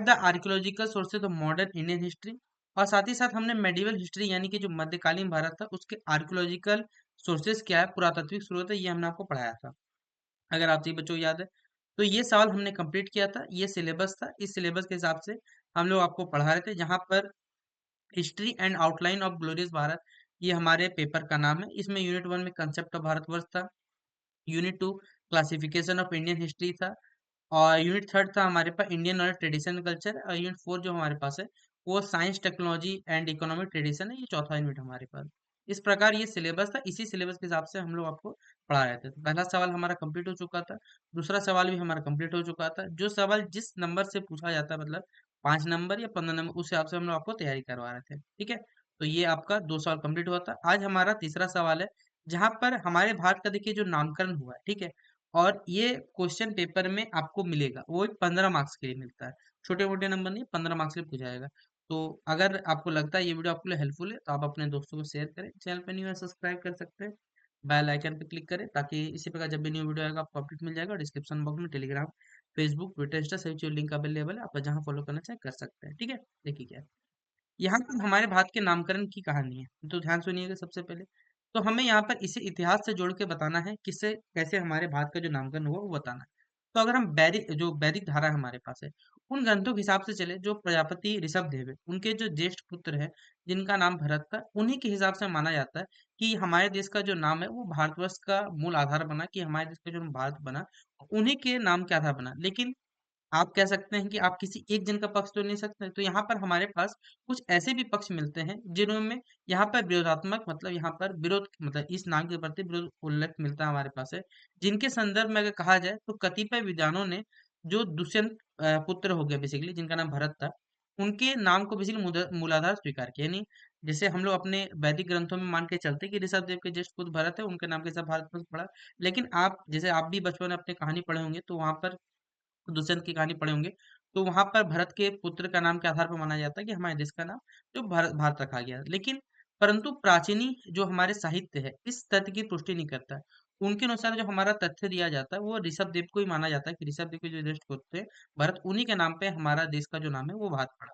The archaeological sources of modern Indian history, और साथ ही साथ हमने मेडिवल हिस्ट्री यानी कि जो मध्यकालीन भारत था उसके आर्कियोलॉजिकल सोर्सेज क्या है, पुरातात्विक स्रोत है, ये हमने आपको पढ़ाया था, अगर आप सभी बच्चों को याद है। तो ये सवाल हमने कंप्लीट किया था, ये सिलेबस था, इस सिलेबस के हिसाब से हम लोग आपको पढ़ा रहे थे, जहाँ पर history and outline of glorious Bharat, ये हमारे पेपर का नाम है। इसमें यूनिट 1 में कंसेप्ट ऑफ भारतवर्ष था, unit 2 classification of Indian history था, और यूनिट 3 था हमारे पास इंडियन नॉलेज ट्रेडिशन कल्चर, और यूनिट 4 जो हमारे पास है वो science technology and economic tradition है, ये चौथा यूनिट हमारे पास। इस प्रकार ये सिलेबस था, इसी सिलेबस के हिसाब से हम लोग आपको पढ़ा रहे थे। तो पहला सवाल हमारा कंप्लीट हो चुका था, दूसरा सवाल भी हमारा कंप्लीट हो चुका था। जो सवाल जिस नंबर से पूछा जाता है, मतलब 5 नंबर या 15 नंबर, उस हिसाब से हम लोग आपको तैयारी करवा रहे थे, ठीक है। तो ये आपका 2 सवाल कंप्लीट हुआ था। आज हमारा तीसरा सवाल है, जहां पर हमारे भारत का देखिए जो नामकरण हुआ है, ठीक है, और ये क्वेश्चन पेपर में आपको मिलेगा, वो 15 मार्क्स के लिए मिलता है, छोटे मोटे नंबर नहीं, 15 मार्क्स के लिए पूछा जाएगा। तो अगर आपको लगता है ये वीडियो आपके लिए हेल्पफुल है, तो आप अपने दोस्तों को शेयर करें, चैनल पे न्यू है सब्सक्राइब कर सकते हैं, बेल आइकन पे क्लिक करें, ताकि इसी प्रकार जब भी न्यू वीडियो आएगा आपको अपडेट मिल जाएगा। डिस्क्रिप्शन बॉक्स में टेलीग्राम, फेसबुक, ट्विटर, इंस्टा सभी चीज़ लिंक अवेलेबल है, आप जहाँ फॉलो करना चाहें कर सकते हैं, ठीक है। देखिए क्या है, यहाँ पर हमारे भारत के नामकरण की कहानी है, तो ध्यान सुनिएगा सबसे पहले। तो हमें यहाँ पर इसे इतिहास से जोड़ के बताना है, किससे कैसे हमारे भारत का जो नामकरण हुआ वो बताना है। तो अगर हम वैदिक धारा हमारे पास है, उन ग्रंथों के हिसाब से चले, जो प्रजापति ऋषभदेव है उनके जो ज्येष्ठ पुत्र है जिनका नाम भरत था, उन्हीं के हिसाब से माना जाता है कि हमारे देश का जो नाम है वो भारतवर्ष का मूल आधार बना, कि हमारे देश का जो भारत बना उन्हीं के नाम के आधार बना। लेकिन आप कह सकते हैं कि आप किसी एक जन का पक्ष तो नहीं सकते, तो यहाँ पर हमारे पास कुछ ऐसे भी पक्ष मिलते हैं जिन्होंने यहाँ पर विरोधात्मक, मतलब यहाँ पर विरोध, मतलब इस नाम के प्रति विरोध उल्लेख मिलता है हमारे पास है, जिनके संदर्भ में अगर कहा जाए तो कतिपय विद्वानों ने जो दुष्यंत पुत्र हो गया बेसिकली, जिनका नाम भरत था, उनके नाम को बेसिकली मूलाधार स्वीकार किया। यानी जैसे हम लोग अपने वैदिक ग्रंथों में मान के चलते हैं कि ऋषभ देव के ज्येष्ठ पुत्र भरत है, उनके नाम के साथ भारत वर्ष पड़ा। लेकिन आप जैसे आप भी बचपन में अपने कहानी पढ़े होंगे, तो वहां पर दुष्यंत की कहानी पढ़े होंगे, तो वहां पर भरत के पुत्र का नाम के आधार पर माना जाता है कि हमारे देश का नाम जो भारत रखा गया। लेकिन परंतु प्राचीनी जो हमारे साहित्य है इस तथ्य की पुष्टि नहीं करता है। उनके अनुसार जो हमारा तथ्य दिया जाता है वो ऋषभ देव को ही माना जाता है, कि ऋषभ देव के जो ज्येष्ठ पुत्र थे भरत, उन्हीं के नाम पे हमारा देश का जो नाम है वो भारत पड़ा।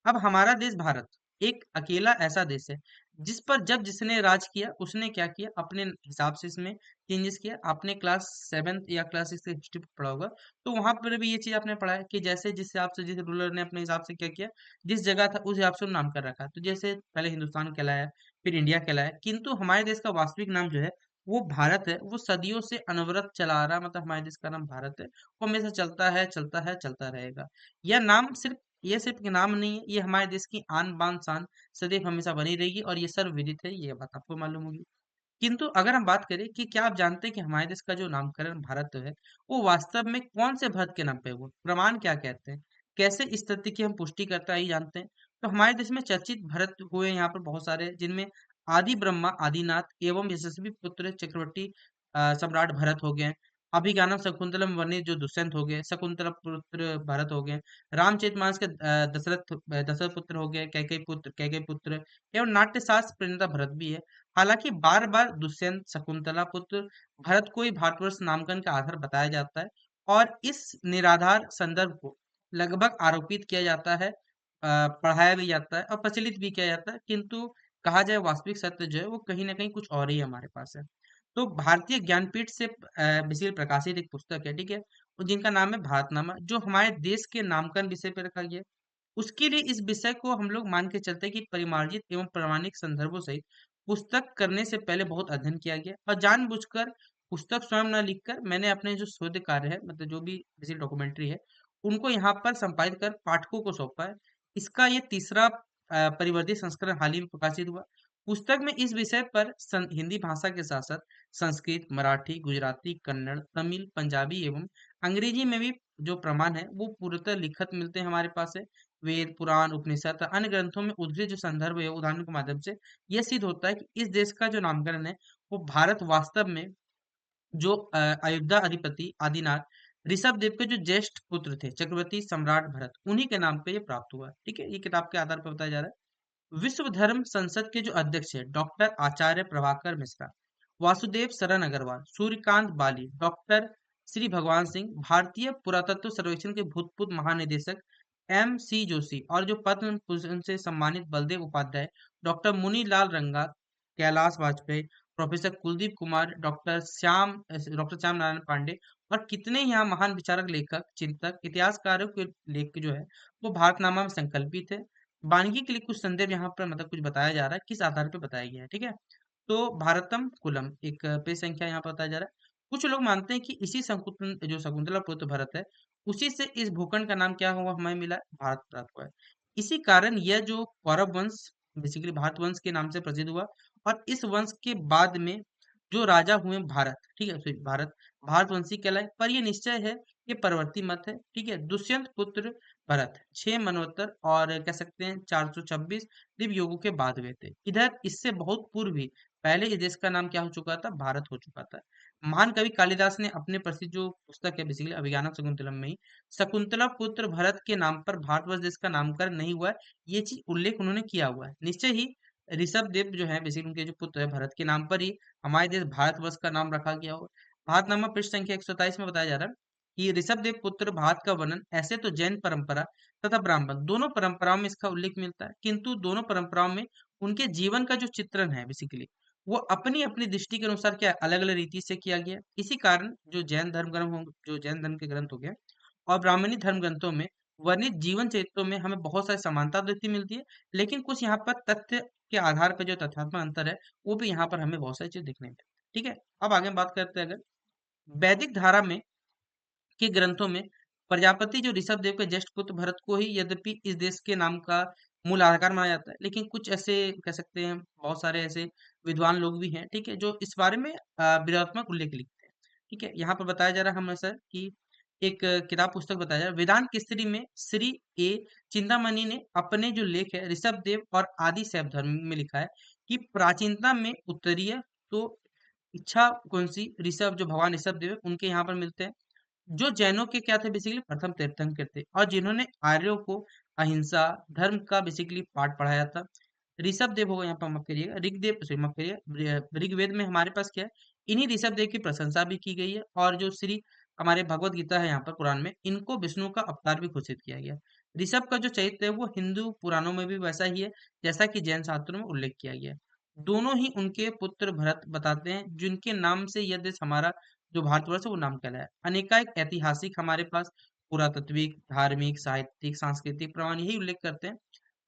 अब हमारा देश भारत एक अकेला ऐसा देश है जिस पर जब जिसने राज किया उसने क्या किया, अपने हिसाब से इसमें चेंजेस किया। आपने क्लास 7th या क्लास 6 हिस्ट्री पढ़ा होगा, तो वहां पर भी ये चीज आपने पढ़ा है कि जैसे जिस हिसाब से जिस रूलर ने अपने हिसाब से क्या किया, जिस जगह था उस हिसाब से नाम कर रखा। तो जैसे पहले हिंदुस्तान कहलाया, फिर इंडिया कहलाया, किंतु हमारे देश का वास्तविक नाम जो है वो भारत है। वो सदियों से अनवरत चला आ रहा, मतलब हमारे देश का नाम भारत है, वो हमेशा चलता है, चलता है, चलता रहेगा। यह नाम सिर्फ, ये सिर्फ एक नाम नहीं है, ये हमारे देश की आन बान शान सदैव हमेशा बनी रहेगी, और ये सर्वविदित है, ये बात आपको मालूम होगी। किंतु अगर हम बात करें कि क्या आप जानते हैं कि हमारे देश का जो नामकरण भारत है वो वास्तव में कौन से भरत के नाम पे हुआ, प्रमाण क्या कहते हैं, कैसे इस तथ्य की हम पुष्टि करता है, ये जानते हैं। तो हमारे देश में चर्चित भरत हुए यहाँ पर बहुत सारे, जिनमें आदि ब्रह्मा आदिनाथ एवं यशस्वी पुत्र चक्रवर्ती सम्राट भरत हो गए, अभिज्ञानम शकुंतलम वर्णित जो दुष्यंत हो गए, शकुंतला पुत्र भरत हो गए, रामचरितमानस के दशरथ पुत्र हो गए, कैकेयी पुत्र एवं नाट्य शास्त्र प्रणेता भरत भी है। हालांकि बार बार दुष्यंत, शकुंतला पुत्र भरत को ही भारतवर्ष नामकरण का आधार बताया जाता है, और इस निराधार संदर्भ को लगभग आरोपित किया जाता है, पढ़ाया भी जाता है और प्रचलित भी किया जाता है, किंतु कहा जाए वास्तविक सत्य जो है वो कहीं ना कहीं कुछ और ही हमारे पास है। तो भारतीय ज्ञानपीठ से बेसिकली प्रकाशित एक पुस्तक है, ठीक है, और जिनका नाम है भारतनामा, जो हमारे देश के नामकरण विषय पर रखा गया है। उसके लिए इस विषय को हम लोग मान के चलते हैं कि परिमार्जित एवं प्रामाणिक संदर्भों सहित पुस्तक करने से पहले बहुत अध्ययन किया गया, और जानबूझकर पुस्तक स्वयं न लिखकर मैंने अपने जो शोध कार्य है, मतलब जो भी जैसे डॉक्यूमेंट्री है, उनको यहाँ पर संपादित कर पाठकों को सौंपा है। इसका ये तीसरा परिवर्तित संस्करण हाल ही में प्रकाशित हुआ। पुस्तक में इस विषय पर हिंदी भाषा के साथ साथ संस्कृत, मराठी, गुजराती, कन्नड़, तमिल, पंजाबी एवं अंग्रेजी में भी जो प्रमाण है वो पूर्णतः लिखत मिलते हैं हमारे पास है। वेद, पुराण, उपनिषद तथा अन्य ग्रंथों में उद्धृत जो संदर्भ है उदाहरण के माध्यम से यह सिद्ध होता है कि इस देश का जो नामकरण है वो भारत वास्तव में जो अयोध्या अधिपति आदिनाथ ऋषभ देव के जो ज्येष्ठ पुत्र थे चक्रवर्ती सम्राट भरत, उन्हीं के नाम पे ये प्राप्त हुआ है, ठीक है। ये किताब के आधार पर बताया जा रहा है। विश्व धर्म संसद के जो अध्यक्ष है डॉक्टर आचार्य प्रभाकर मिश्रा, वासुदेव शरण अग्रवाल, सूर्यकांत बाली, डॉक्टर श्री भगवान सिंह, भारतीय पुरातत्व सर्वेक्षण के भूतपूर्व महानिदेशक MC जोशी और जो पद्म भूषण से सम्मानित बलदेव उपाध्याय, डॉक्टर मुनीलाल रंगा, कैलाश वाजपेयी, प्रोफेसर कुलदीप कुमार, डॉक्टर श्याम नारायण पांडे और कितने यहाँ महान विचारक, लेखक, चिंतक, इतिहासकारों के लेख जो है वो भारतनामा में संकल्पित है। वानगी के लिए कुछ संदर्भ यहाँ पर मतलब कुछ बताया जा रहा है, किस आधार पर बताया गया है, ठीक है। तो भारतम कुलम एक पेज संख्या यहाँ पर बताया जा रहा है। कुछ लोग मानते हैं कि इसी जो शकुंतला पुत्र भरत है, उसी से इस भूखंड का नाम क्या हुआ हमें मिला है, भारत प्राप्त हुआ है। इसी कारण यह जो कौरव वंश बेसिकली भारत वंश के नाम से प्रसिद्ध हुआ और इस वंश के बाद में जो राजा हुए भारत, ठीक है, तो भारतवंशी कहलाए, पर यह निश्चय है, ये परवर्ती मत है, ठीक है। दुष्यंत पुत्र भरत 6 मनवंतर और कह सकते हैं 426 दिव्य युगों के बाद हुए थे। इधर इससे बहुत पूर्व ही पहले इस देश का नाम क्या हो चुका था, भारत हो चुका था। महान कवि कालिदास ने अपने प्रसिद्ध जो पुस्तक है बेसिकली अभिज्ञानम शकुंतलम में ही शकुंतला पुत्र भरत के नाम पर भारतवर्ष देश का नामकरण नहीं हुआ है, ये चीज उल्लेख उन्होंने किया हुआ है। निश्चय ही ऋषभ देव जो है बेसिकली उनके जो पुत्र है भरत के नाम पर ही हमारे देश भारतवर्ष का नाम रखा गया हुआ है। भारतनामा पृष्ठ संख्या 127 में बताया जा रहा है कि ऋषभ देव पुत्र भारत का वर्णन ऐसे तो जैन परंपरा तथा ब्राह्मण दोनों परंपराओं में इसका उल्लेख मिलता है, किंतु दोनों परंपराओं में उनके जीवन का जो चित्रण है बेसिकली वो अपनी अपनी दृष्टि के अनुसार क्या अलग अलग रीति से किया गया है। इसी कारण जो जैन धर्म के ग्रंथ हो गए और ब्राह्मणी धर्म ग्रंथों में वर्णित जीवन चरित्रों में हमें बहुत सारी समानता देखती मिलती है, लेकिन कुछ यहाँ पर तथ्य के आधार पर जो तथ्यात्मक अंतर है वो भी यहाँ पर हमें बहुत सारी चीज देखने मिलती है, ठीक है। अब आगे बात करते हैं, अगर वैदिक धारा में के ग्रंथों में प्रजापति जो ऋषभ देव के ज्येष्ठ पुत्र भरत को ही यद्यपि इस देश के नाम का मूल आधार माना जाता है, लेकिन कुछ ऐसे कह सकते हैं बहुत सारे ऐसे विद्वान लोग भी हैं, ठीक है, जो इस बारे में विरोधात्मक उल्लेख लिखते हैं, ठीक है। यहाँ पर बताया जा रहा है हमें सर कि एक किताब पुस्तक बताया जा रहा है वेदांत केसरी में श्री ए चिंतामणि ने अपने जो लेख है ऋषभ देव और आदि शैव धर्म में लिखा है कि प्राचीनता में उत्तरीय तो इच्छा कौन सी ऋषभ जो भगवान ऋषभ देव है, उनके यहाँ पर मिलते हैं, जो जैनों के क्या थे बेसिकली प्रथम तीर्थंकर थे और जिन्होंने आर्यों को अहिंसा धर्म का बेसिकली पाठ पढ़ाया था। ऋषभ देव होगा यहाँ पर, माफ करिएगा, ऋग्वेद सॉरी माफ करिए, ऋग्वेद में हमारे पास क्या है, इन्हीं ऋषभ देव की प्रशंसा भी की गई है और जो श्री हमारे भगवत गीता है यहाँ पर पुराण में इनको विष्णु का अवतार भी घोषित किया गया है। ऋषभ का जो चरित्र है वो हिंदू पुराणों में भी वैसा ही है जैसा कि जैन शास्त्रों में उल्लेख किया गया है। दोनों ही उनके पुत्र भरत बताते हैं जिनके नाम से यह देश हमारा जो भारतवर्ष है वो नाम कहलाया है। अनेकानेक ऐतिहासिक हमारे पास पुरातात्विक धार्मिक साहित्यिक सांस्कृतिक प्रमाण यही उल्लेख करते हैं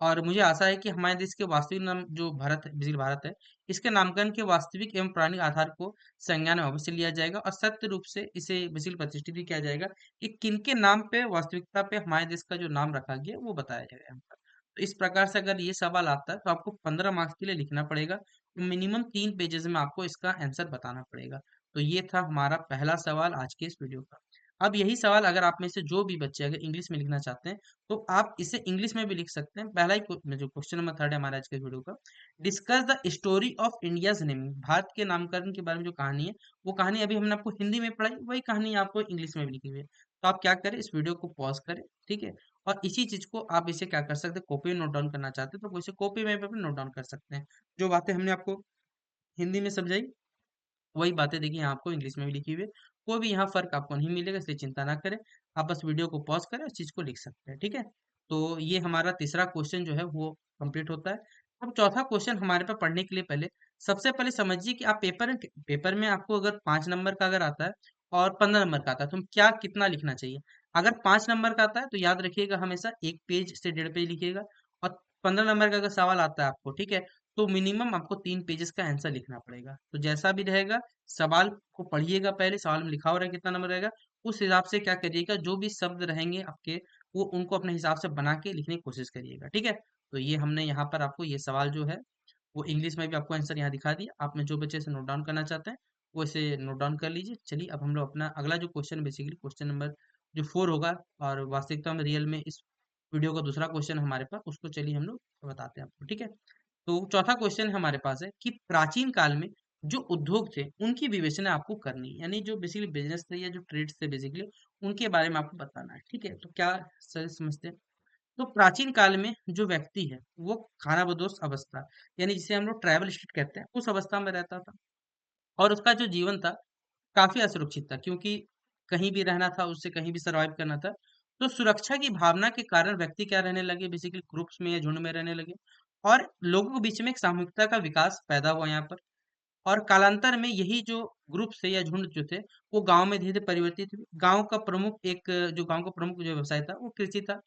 और मुझे आशा है कि हमारे देश के वास्तविक नाम जो भारत है बेसिकली भारत है, इसके नामकरण के वास्तविक एवं पौराणिक आधार को संज्ञान में अवश्य लिया जाएगा और सत्य रूप से इसे बेसिकली प्रतिष्ठित भी किया जाएगा कि किनके नाम पे वास्तविकता पे हमारे देश का जो नाम रखा गया वो बताया जाएगा यहाँ पर। तो इस प्रकार से अगर ये सवाल आता है तो आपको 15 मार्क्स के लिए लिखना पड़ेगा, मिनिमम 3 पेजेस में आपको इसका आंसर बताना पड़ेगा। तो ये था हमारा पहला सवाल आज के इस वीडियो का। अब यही सवाल अगर आप में से जो भी बच्चे अगर इंग्लिश में लिखना चाहते हैं तो आप इसे इंग्लिश में भी लिख सकते हैं। पहला ही जो क्वेश्चन नंबर 3 है हमारे आज के वीडियो का, discuss the story of India's naming, Bharat के नामकरण के बारे में जो कहानी है वो कहानी अभी हमने आपको हिंदी में पढ़ाई, वही कहानी आपको इंग्लिश में भी लिखी हुई है। तो आप क्या करें, इस वीडियो को पॉज करें, ठीक है, और इसी चीज को आप इसे क्या कर सकते हैं, कॉपी में नोट डाउन करना चाहते हैं तो इसे कॉपी में भी नोट डाउन कर सकते हैं। जो बातें हमने आपको हिंदी में समझाई वही बातें देखिए यहाँ आपको इंग्लिश में भी लिखी हुई है। कोई भी यहाँ फर्क आपको नहीं मिलेगा, इसलिए चिंता ना करें। आप बस वीडियो को पॉज करें, उस चीज को लिख सकते हैं, ठीक है। तो ये हमारा तीसरा क्वेश्चन जो है वो कंप्लीट होता है। अब चौथा क्वेश्चन हमारे पास पढ़ने के लिए पहले सबसे पहले समझिए कि आप पेपर में आपको अगर 5 नंबर का अगर आता है और 15 नंबर का आता है तो हम क्या कितना लिखना चाहिए। अगर 5 नंबर का आता है तो याद रखिएगा हमेशा 1 पेज से 1.5 पेज लिखिएगा, और 15 नंबर का अगर सवाल आता है आपको, ठीक है, तो मिनिमम आपको 3 पेजेस का आंसर लिखना पड़ेगा। तो जैसा भी रहेगा सवाल को पढ़िएगा, पहले सवाल में लिखा हो रहा है कितना नंबर रहेगा, उस हिसाब से क्या करिएगा, जो भी शब्द रहेंगे आपके वो उनको अपने हिसाब से बना के लिखने की कोशिश करिएगा, ठीक है। तो ये हमने यहाँ पर आपको ये सवाल जो है वो इंग्लिश में भी आपको आंसर यहाँ दिखा दिया। आप में जो बच्चे इसे नोट डाउन करना चाहते हैं वो इसे नोट डाउन कर लीजिए। चलिए अब हम लोग अपना अगला जो क्वेश्चन बेसिकली क्वेश्चन नंबर जो 4 होगा और वास्तविकता में रियल में इस वीडियो का दूसरा क्वेश्चन हमारे पास, उसको चलिए हम लोग बताते हैं आपको, ठीक है। तो चौथा क्वेश्चन हमारे पास है कि प्राचीन काल में जो उद्योग थे उनकी विवेचना आपको करनी है, यानी जो बेसिकली बिजनेस थे या जो ट्रेड्स थे बेसिकली उनके बारे में आपको बताना है, ठीक है। तो क्या सर समझते हैं, तो प्राचीन काल में जो व्यक्ति है वो खानाबदोश अवस्था यानी जिसे हम लोग ट्राइबल स्टेट कहते हैं उस अवस्था में रहता था और उसका जो जीवन था काफी असुरक्षित था, क्योंकि कहीं भी रहना था, उससे कहीं भी सरवाइव करना था। तो सुरक्षा की भावना के कारण व्यक्ति क्या रहने लगे, बेसिकली ग्रुप्स में या झुंड में रहने लगे, और लोगों के बीच में एक सामूहिकता का विकास पैदा हुआ यहाँ पर। और कालांतर में यही जो ग्रुप थे या झुंड जो थे, वो गांव में धीरे धीरे परिवर्तित हुए। गांव का प्रमुख एक जो गांव का प्रमुख जो व्यवसाय था वो कृषि था।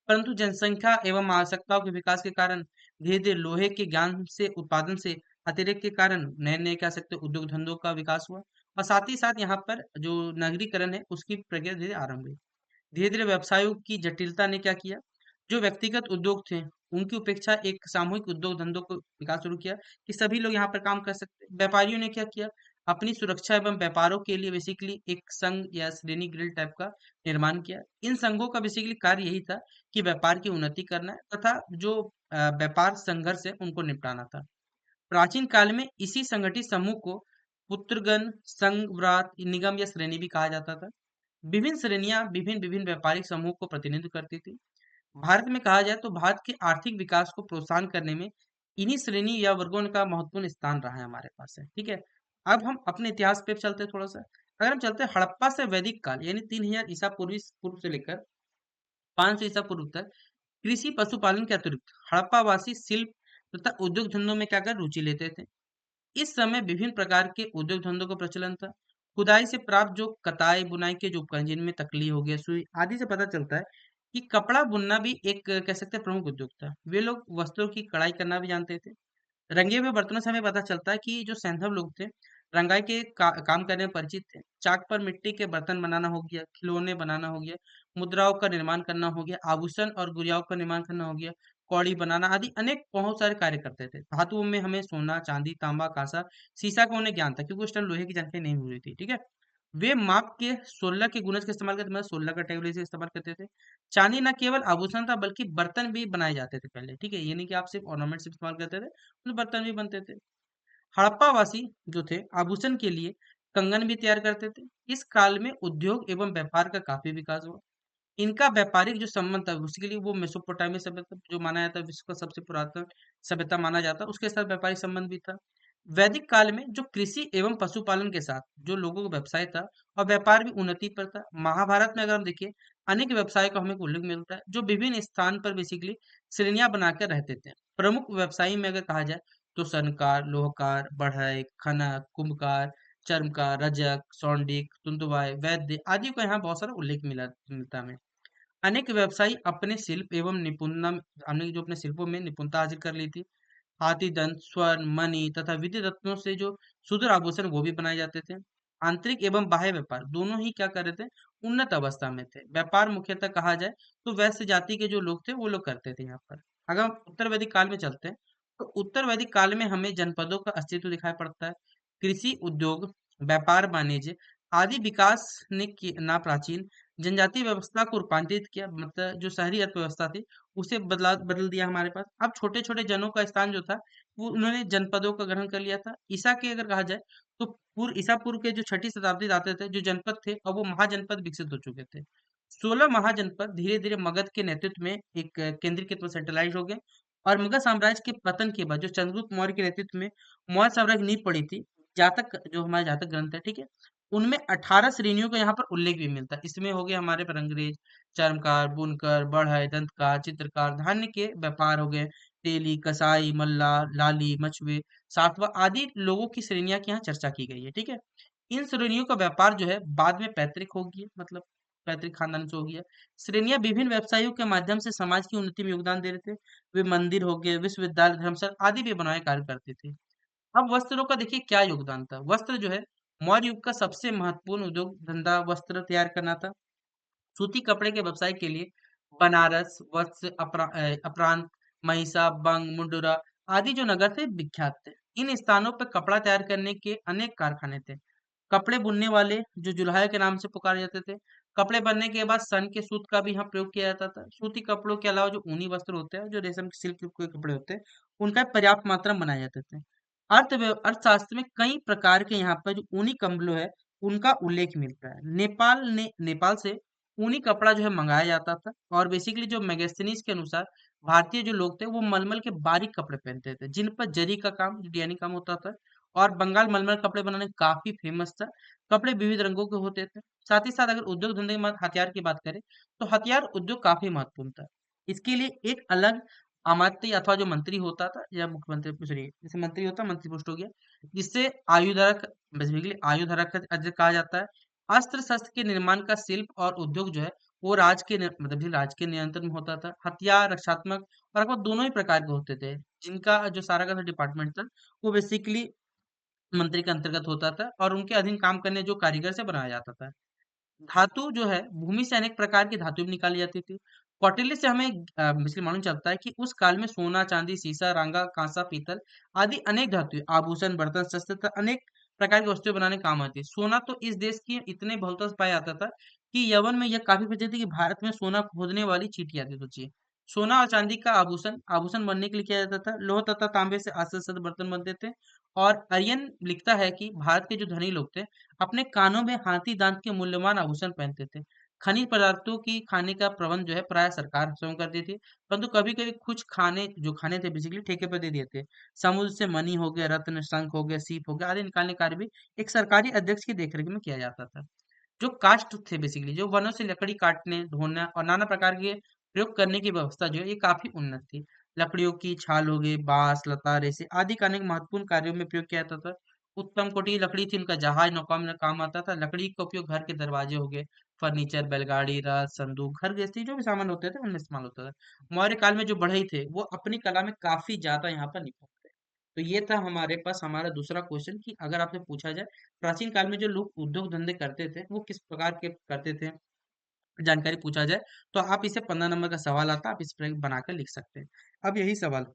परंतु जनसंख्या एवं आवश्यकताओं के विकास के कारण धीरे धीरे लोहे के ज्ञान से उत्पादन से अतिरिक्त के कारण नए नए कह सकते हैं उद्योग धंधों का विकास हुआ। और साथ ही साथ यहाँ पर जो नगरीकरण है उसकी प्रक्रिया धीरे आरंभ हुई। धीरे धीरे व्यवसायों की जटिलता ने क्या किया, जो व्यक्तिगत उद्योग थे उनकी उपेक्षा एक सामूहिक उद्योग धंधों को विकास शुरू किया कि सभी लोग यहाँ पर काम कर सकते हैं। व्यापारियों ने क्या किया, अपनी सुरक्षा एवं व्यापारों के लिए बेसिकली एक संघ या श्रेणी ग्रिल्ड टाइप का निर्माण किया। इन संघों का बेसिकली कार्य यही था कि व्यापार की उन्नति करना है तथा जो व्यापार संघर्ष है उनको निपटाना था। प्राचीन काल में इसी संगठित समूह को पुत्रगण, संघ, व्रात, निगम या श्रेणी भी कहा जाता था। विभिन्न श्रेणियां विभिन्न विभिन्न व्यापारिक समूह को प्रतिनिधित्व करती थी। भारत में कहा जाए तो भारत के आर्थिक विकास को प्रोत्साहन करने में इन्हीं श्रेणी या वर्गों का महत्वपूर्ण स्थान रहा है हमारे पास है। ठीक है, अब हम अपने इतिहास पे चलते हैं थोड़ा सा। अगर हम चलते हैं हड़प्पा से वैदिक काल यानी 3000 ईसा पूर्व से लेकर 500 ईसा पूर्व तक, कृषि पशुपालन के अतिरिक्त हड़प्पावासी शिल्प तथा उद्योग धंधों में क्या कर रुचि लेते थे। इस समय विभिन्न प्रकार के उद्योग धंधों का प्रचलन था। खुदाई से प्राप्त जो कताई बुनाई के जो उपकरण जिनमें तकली हो गया, सुई आदि से पता चलता है कि कपड़ा बुनना भी एक कह सकते हैं प्रमुख उद्योग था। वे लोग वस्त्रों की कढ़ाई करना भी जानते थे। रंगे हुए बर्तनों से हमें पता चलता है कि जो सैंधव लोग थे रंगाई के काम करने में परिचित थे। चाक पर मिट्टी के बर्तन बनाना हो गया, खिलौने बनाना हो गया, मुद्राओं का निर्माण करना हो गया, आभूषण और गुड़ियाओं का निर्माण करना हो गया, कौड़ी बनाना आदि अनेक बहुत सारे कार्य करते थे। धातुओं में हमें सोना, चांदी, तांबा, कांसा, शीशा का उन्हें ज्ञान था क्योंकि उस टाइम लोहे की जानकारी नहीं हुई थी। ठीक है, वे माप के 16 के गुणज का इस्तेमाल करते, मतलब 16 का टेबल से इस्तेमाल करते थे। चांदी न केवल आभूषण था बल्कि बर्तन भी बनाए जाते थे पहले। ठीक है, ये नहीं कि आप सिर्फ ऑर्नामेंट्स इस्तेमाल करते थे, तो बर्तन भी बनते थे। हड़प्पावासी जो थे आभूषण के लिए कंगन भी तैयार करते थे। इस काल में उद्योग एवं व्यापार का काफी विकास हुआ। इनका व्यापारिक जो संबंध था उसके लिए वो मेसोपोटामिया सभ्यता जो माना जाता है विश्व का सबसे पुरातन सभ्यता माना जाता है, उसके साथ व्यापारिक संबंध भी था। वैदिक काल में जो कृषि एवं पशुपालन के साथ जो लोगों का व्यवसाय था और व्यापार भी उन्नति पर था। महाभारत में अगर हम देखिए अनेक व्यवसाय का हमें उल्लेख मिलता है जो विभिन्न स्थान पर बेसिकली श्रेणियां बनाकर रहते थे। प्रमुख व्यवसायी में अगर कहा जाए तो स्वर्णकार, लोहकार, बढ़ई, खनक, कुंभकार, चर्मकार, रजक, सौंडिक, तुंदुवाय, वैद्य आदि का यहाँ बहुत सारा उल्लेख मिलता है हमें। अनेक व्यवसायी अपने शिल्प एवं निपुणता हमने जो अपने शिल्पों में निपुणता हासिल कर ली थी। हाथी दंत, स्वर्ण, मणि तथा विद्युत रत्नों से जो सुंदर आभूषण वो भी बनाए जाते थे। आंतरिक एवं बाह्य व्यापार दोनों ही क्या कर रहे थे, उन्नत अवस्था में थे। व्यापार मुख्यतः कहा जाए तो वैश्य जाति के जो लोग थे वो लोग करते थे यहाँ पर। अगर हम उत्तर वैदिक काल में चलते हैं तो उत्तर वैदिक काल में हमें जनपदों का अस्तित्व दिखाई पड़ता है। कृषि, उद्योग, व्यापार, वाणिज्य आदि विकास ने ना प्राचीन जनजातीय व्यवस्था को रूपांतरित किया, मतलब जो शहरी अर्थव्यवस्था थी उसे बदल दिया हमारे पास। अब छोटे छोटे जनों का स्थान जो था वो उन्होंने जनपदों का ग्रहण कर लिया था। ईसा के अगर कहा जाए तो ईसा पूर्व के जो 6ठी शताब्दी आते थे जो जनपद थे अब वो महाजनपद विकसित हो चुके थे। 16 महाजनपद धीरे धीरे मगध के नेतृत्व में एक केंद्रीकृत में सेंट्रलाइज हो गए। और मगध साम्राज्य के पतन के बाद जो चंद्रगुप्त मौर्य के नेतृत्व में मौर्य साम्राज्य की नींव पड़ी थी, जातक जो हमारे जातक ग्रंथ है, ठीक है, उनमें 18 श्रेणियों का यहाँ पर उल्लेख भी मिलता है। इसमें हो गए हमारे पर अंग्रेज, चर्मकार, बुनकर, बढ़ई, दंतकार, चित्रकार, धान्य के व्यापार हो गए, तेली, कसाई, मल्लार, लाली, मछुए, सातवा आदि लोगों की श्रेणियां की यहाँ चर्चा की गई है। ठीक है, इन श्रेणियों का व्यापार जो है बाद में पैतृक हो गया, मतलब पैतृक खानदान से हो गया। श्रेणियां विभिन्न व्यवसायों के माध्यम से समाज की उन्नति में योगदान दे रहे थे। वे मंदिर हो गए, विश्वविद्यालय, धर्मशाला आदि भी बनाए कार्य करते थे। अब वस्त्रों का देखिए क्या योगदान था। वस्त्र जो है मौर्य युग का सबसे महत्वपूर्ण उद्योग धंधा वस्त्र तैयार करना था। सूती कपड़े के व्यवसाय के लिए बनारस, वत्स, अपरांत, महिसा, बंग, मुंडुरा आदि जो नगर थे विख्यात थे। इन स्थानों पर कपड़ा तैयार करने के अनेक कारखाने थे। कपड़े बुनने वाले जो जुल्हा के नाम से पुकारे जाते थे। कपड़े बनने के बाद सन के सूत का भी यहाँ प्रयोग किया जाता था। सूती कपड़ों के अलावा जो ऊनी वस्त्र होते हैं, जो रेशम के सिल्क के कपड़े होते हैं, उनका पर्याप्त मात्रा में बनाए जाते थे। अर्थशास्त्र में कई प्रकार के यहाँ पर जो ऊनी कम्बलों है उनका उल्लेख मिलता है। नेपाल से ऊनी कपड़ा जो है मंगाया जाता था। और बेसिकली जो मैगजीन्स के अनुसार भारतीय जो लोग थे वो मलमल के बारीक कपड़े पहनते थे जिन पर जरी का काम, यानी काम होता था। और बंगाल मलमल कपड़े बनाने काफी फेमस था। कपड़े विविध रंगों के होते थे। साथ ही साथ अगर उद्योग धंधे में हथियार की बात करें तो हथियार उद्योग काफी महत्वपूर्ण था। इसके लिए एक अलग अमात्य अथवा जो मंत्री होता था या मुख्यमंत्री सॉरी जैसे मंत्री होता मंत्री पोस्ट हो गया, जिससे आयुधारक बेसिकली आयुधारक कहा जाता है। अस्त्र शस्त्र के निर्माण का शिल्प और उद्योग जो है वो मतलब कि राज के नियंत्रण में होता था। हथियार रक्षात्मक और लगभग दोनों ही प्रकार के होते थे, जिनका जो सारा का डिपार्टमेंट था वो बेसिकली मंत्री के अंतर्गत होता था और उनके अधीन काम करने जो कारीगर से बनाया जाता था। धातु जो है भूमि से अनेक प्रकार की धातु भी निकाली जाती थी। कौटिल्य से हमें इसलिए मालूम चलता है कि उस काल में सोना चांदी सीसा रांगा कांसा पीतल आदि अनेक धातु आभूषण बर्तन शस्त्र तथा अनेक प्रकार की वस्तुएं बनाने काम आती है। सोना तो इस देश की इतने बहुलता से पाया जाता था कि यवन में यह काफी प्रचलित थी कि भारत में सोना खोदने वाली चीटी आती सोचिए। सोना और चांदी का आभूषण आभूषण बनने के लिए किया जाता था। लोह तथा तांबे से अस्त्र शस्त्र बर्तन बनते थे। और अरियन लिखता है कि भारत के जो धनी लोग थे अपने कानों में हाथी दांत के मूल्यवान आभूषण पहनते थे। खनिज पदार्थों की खाने का प्रबंध जो है प्राय सरकार स्वयं करती थी, परंतु कभी कभी कुछ खाने जो खाने थे बेसिकली ठेके पर दे दिए थे। समुद्र से मणि हो गया रत्न शंख हो गया सीप हो गया आदि निकालने का कार्य भी एक सरकारी अध्यक्ष की देखरेख में किया जाता था। जो कास्ट थे बेसिकली जो वनों से लकड़ी काटने ढोना और नाना प्रकार के प्रयोग करने की व्यवस्था जो है ये काफी उन्नत थी। लकड़ियों की छाल हो गई बांस लता रेसे आदि का अनेक महत्वपूर्ण कार्यों में प्रयोग किया जाता था। उत्तम कोटि की लकड़ी थी उनका जहाज नौका में काम आता था। लकड़ी का उपयोग घर के दरवाजे हो गए फर्नीचर बैलगाड़ी रथ संदूक घर गृहस्थी जो भी सामान होते थे उनमें इस्तेमाल होता था। मौर्य काल में जो बढ़ई थे वो अपनी कला में काफी ज्यादा यहाँ पर निपुण थे। तो ये था हमारे पास हमारा दूसरा क्वेश्चन कि अगर आपसे पूछा जाए प्राचीन काल में जो लोग उद्योग धंधे करते थे वो किस प्रकार के करते थे, जानकारी पूछा जाए तो आप इसे 15 नंबर का सवाल आता आप इस पर बनाकर लिख सकते हैं। अब यही सवाल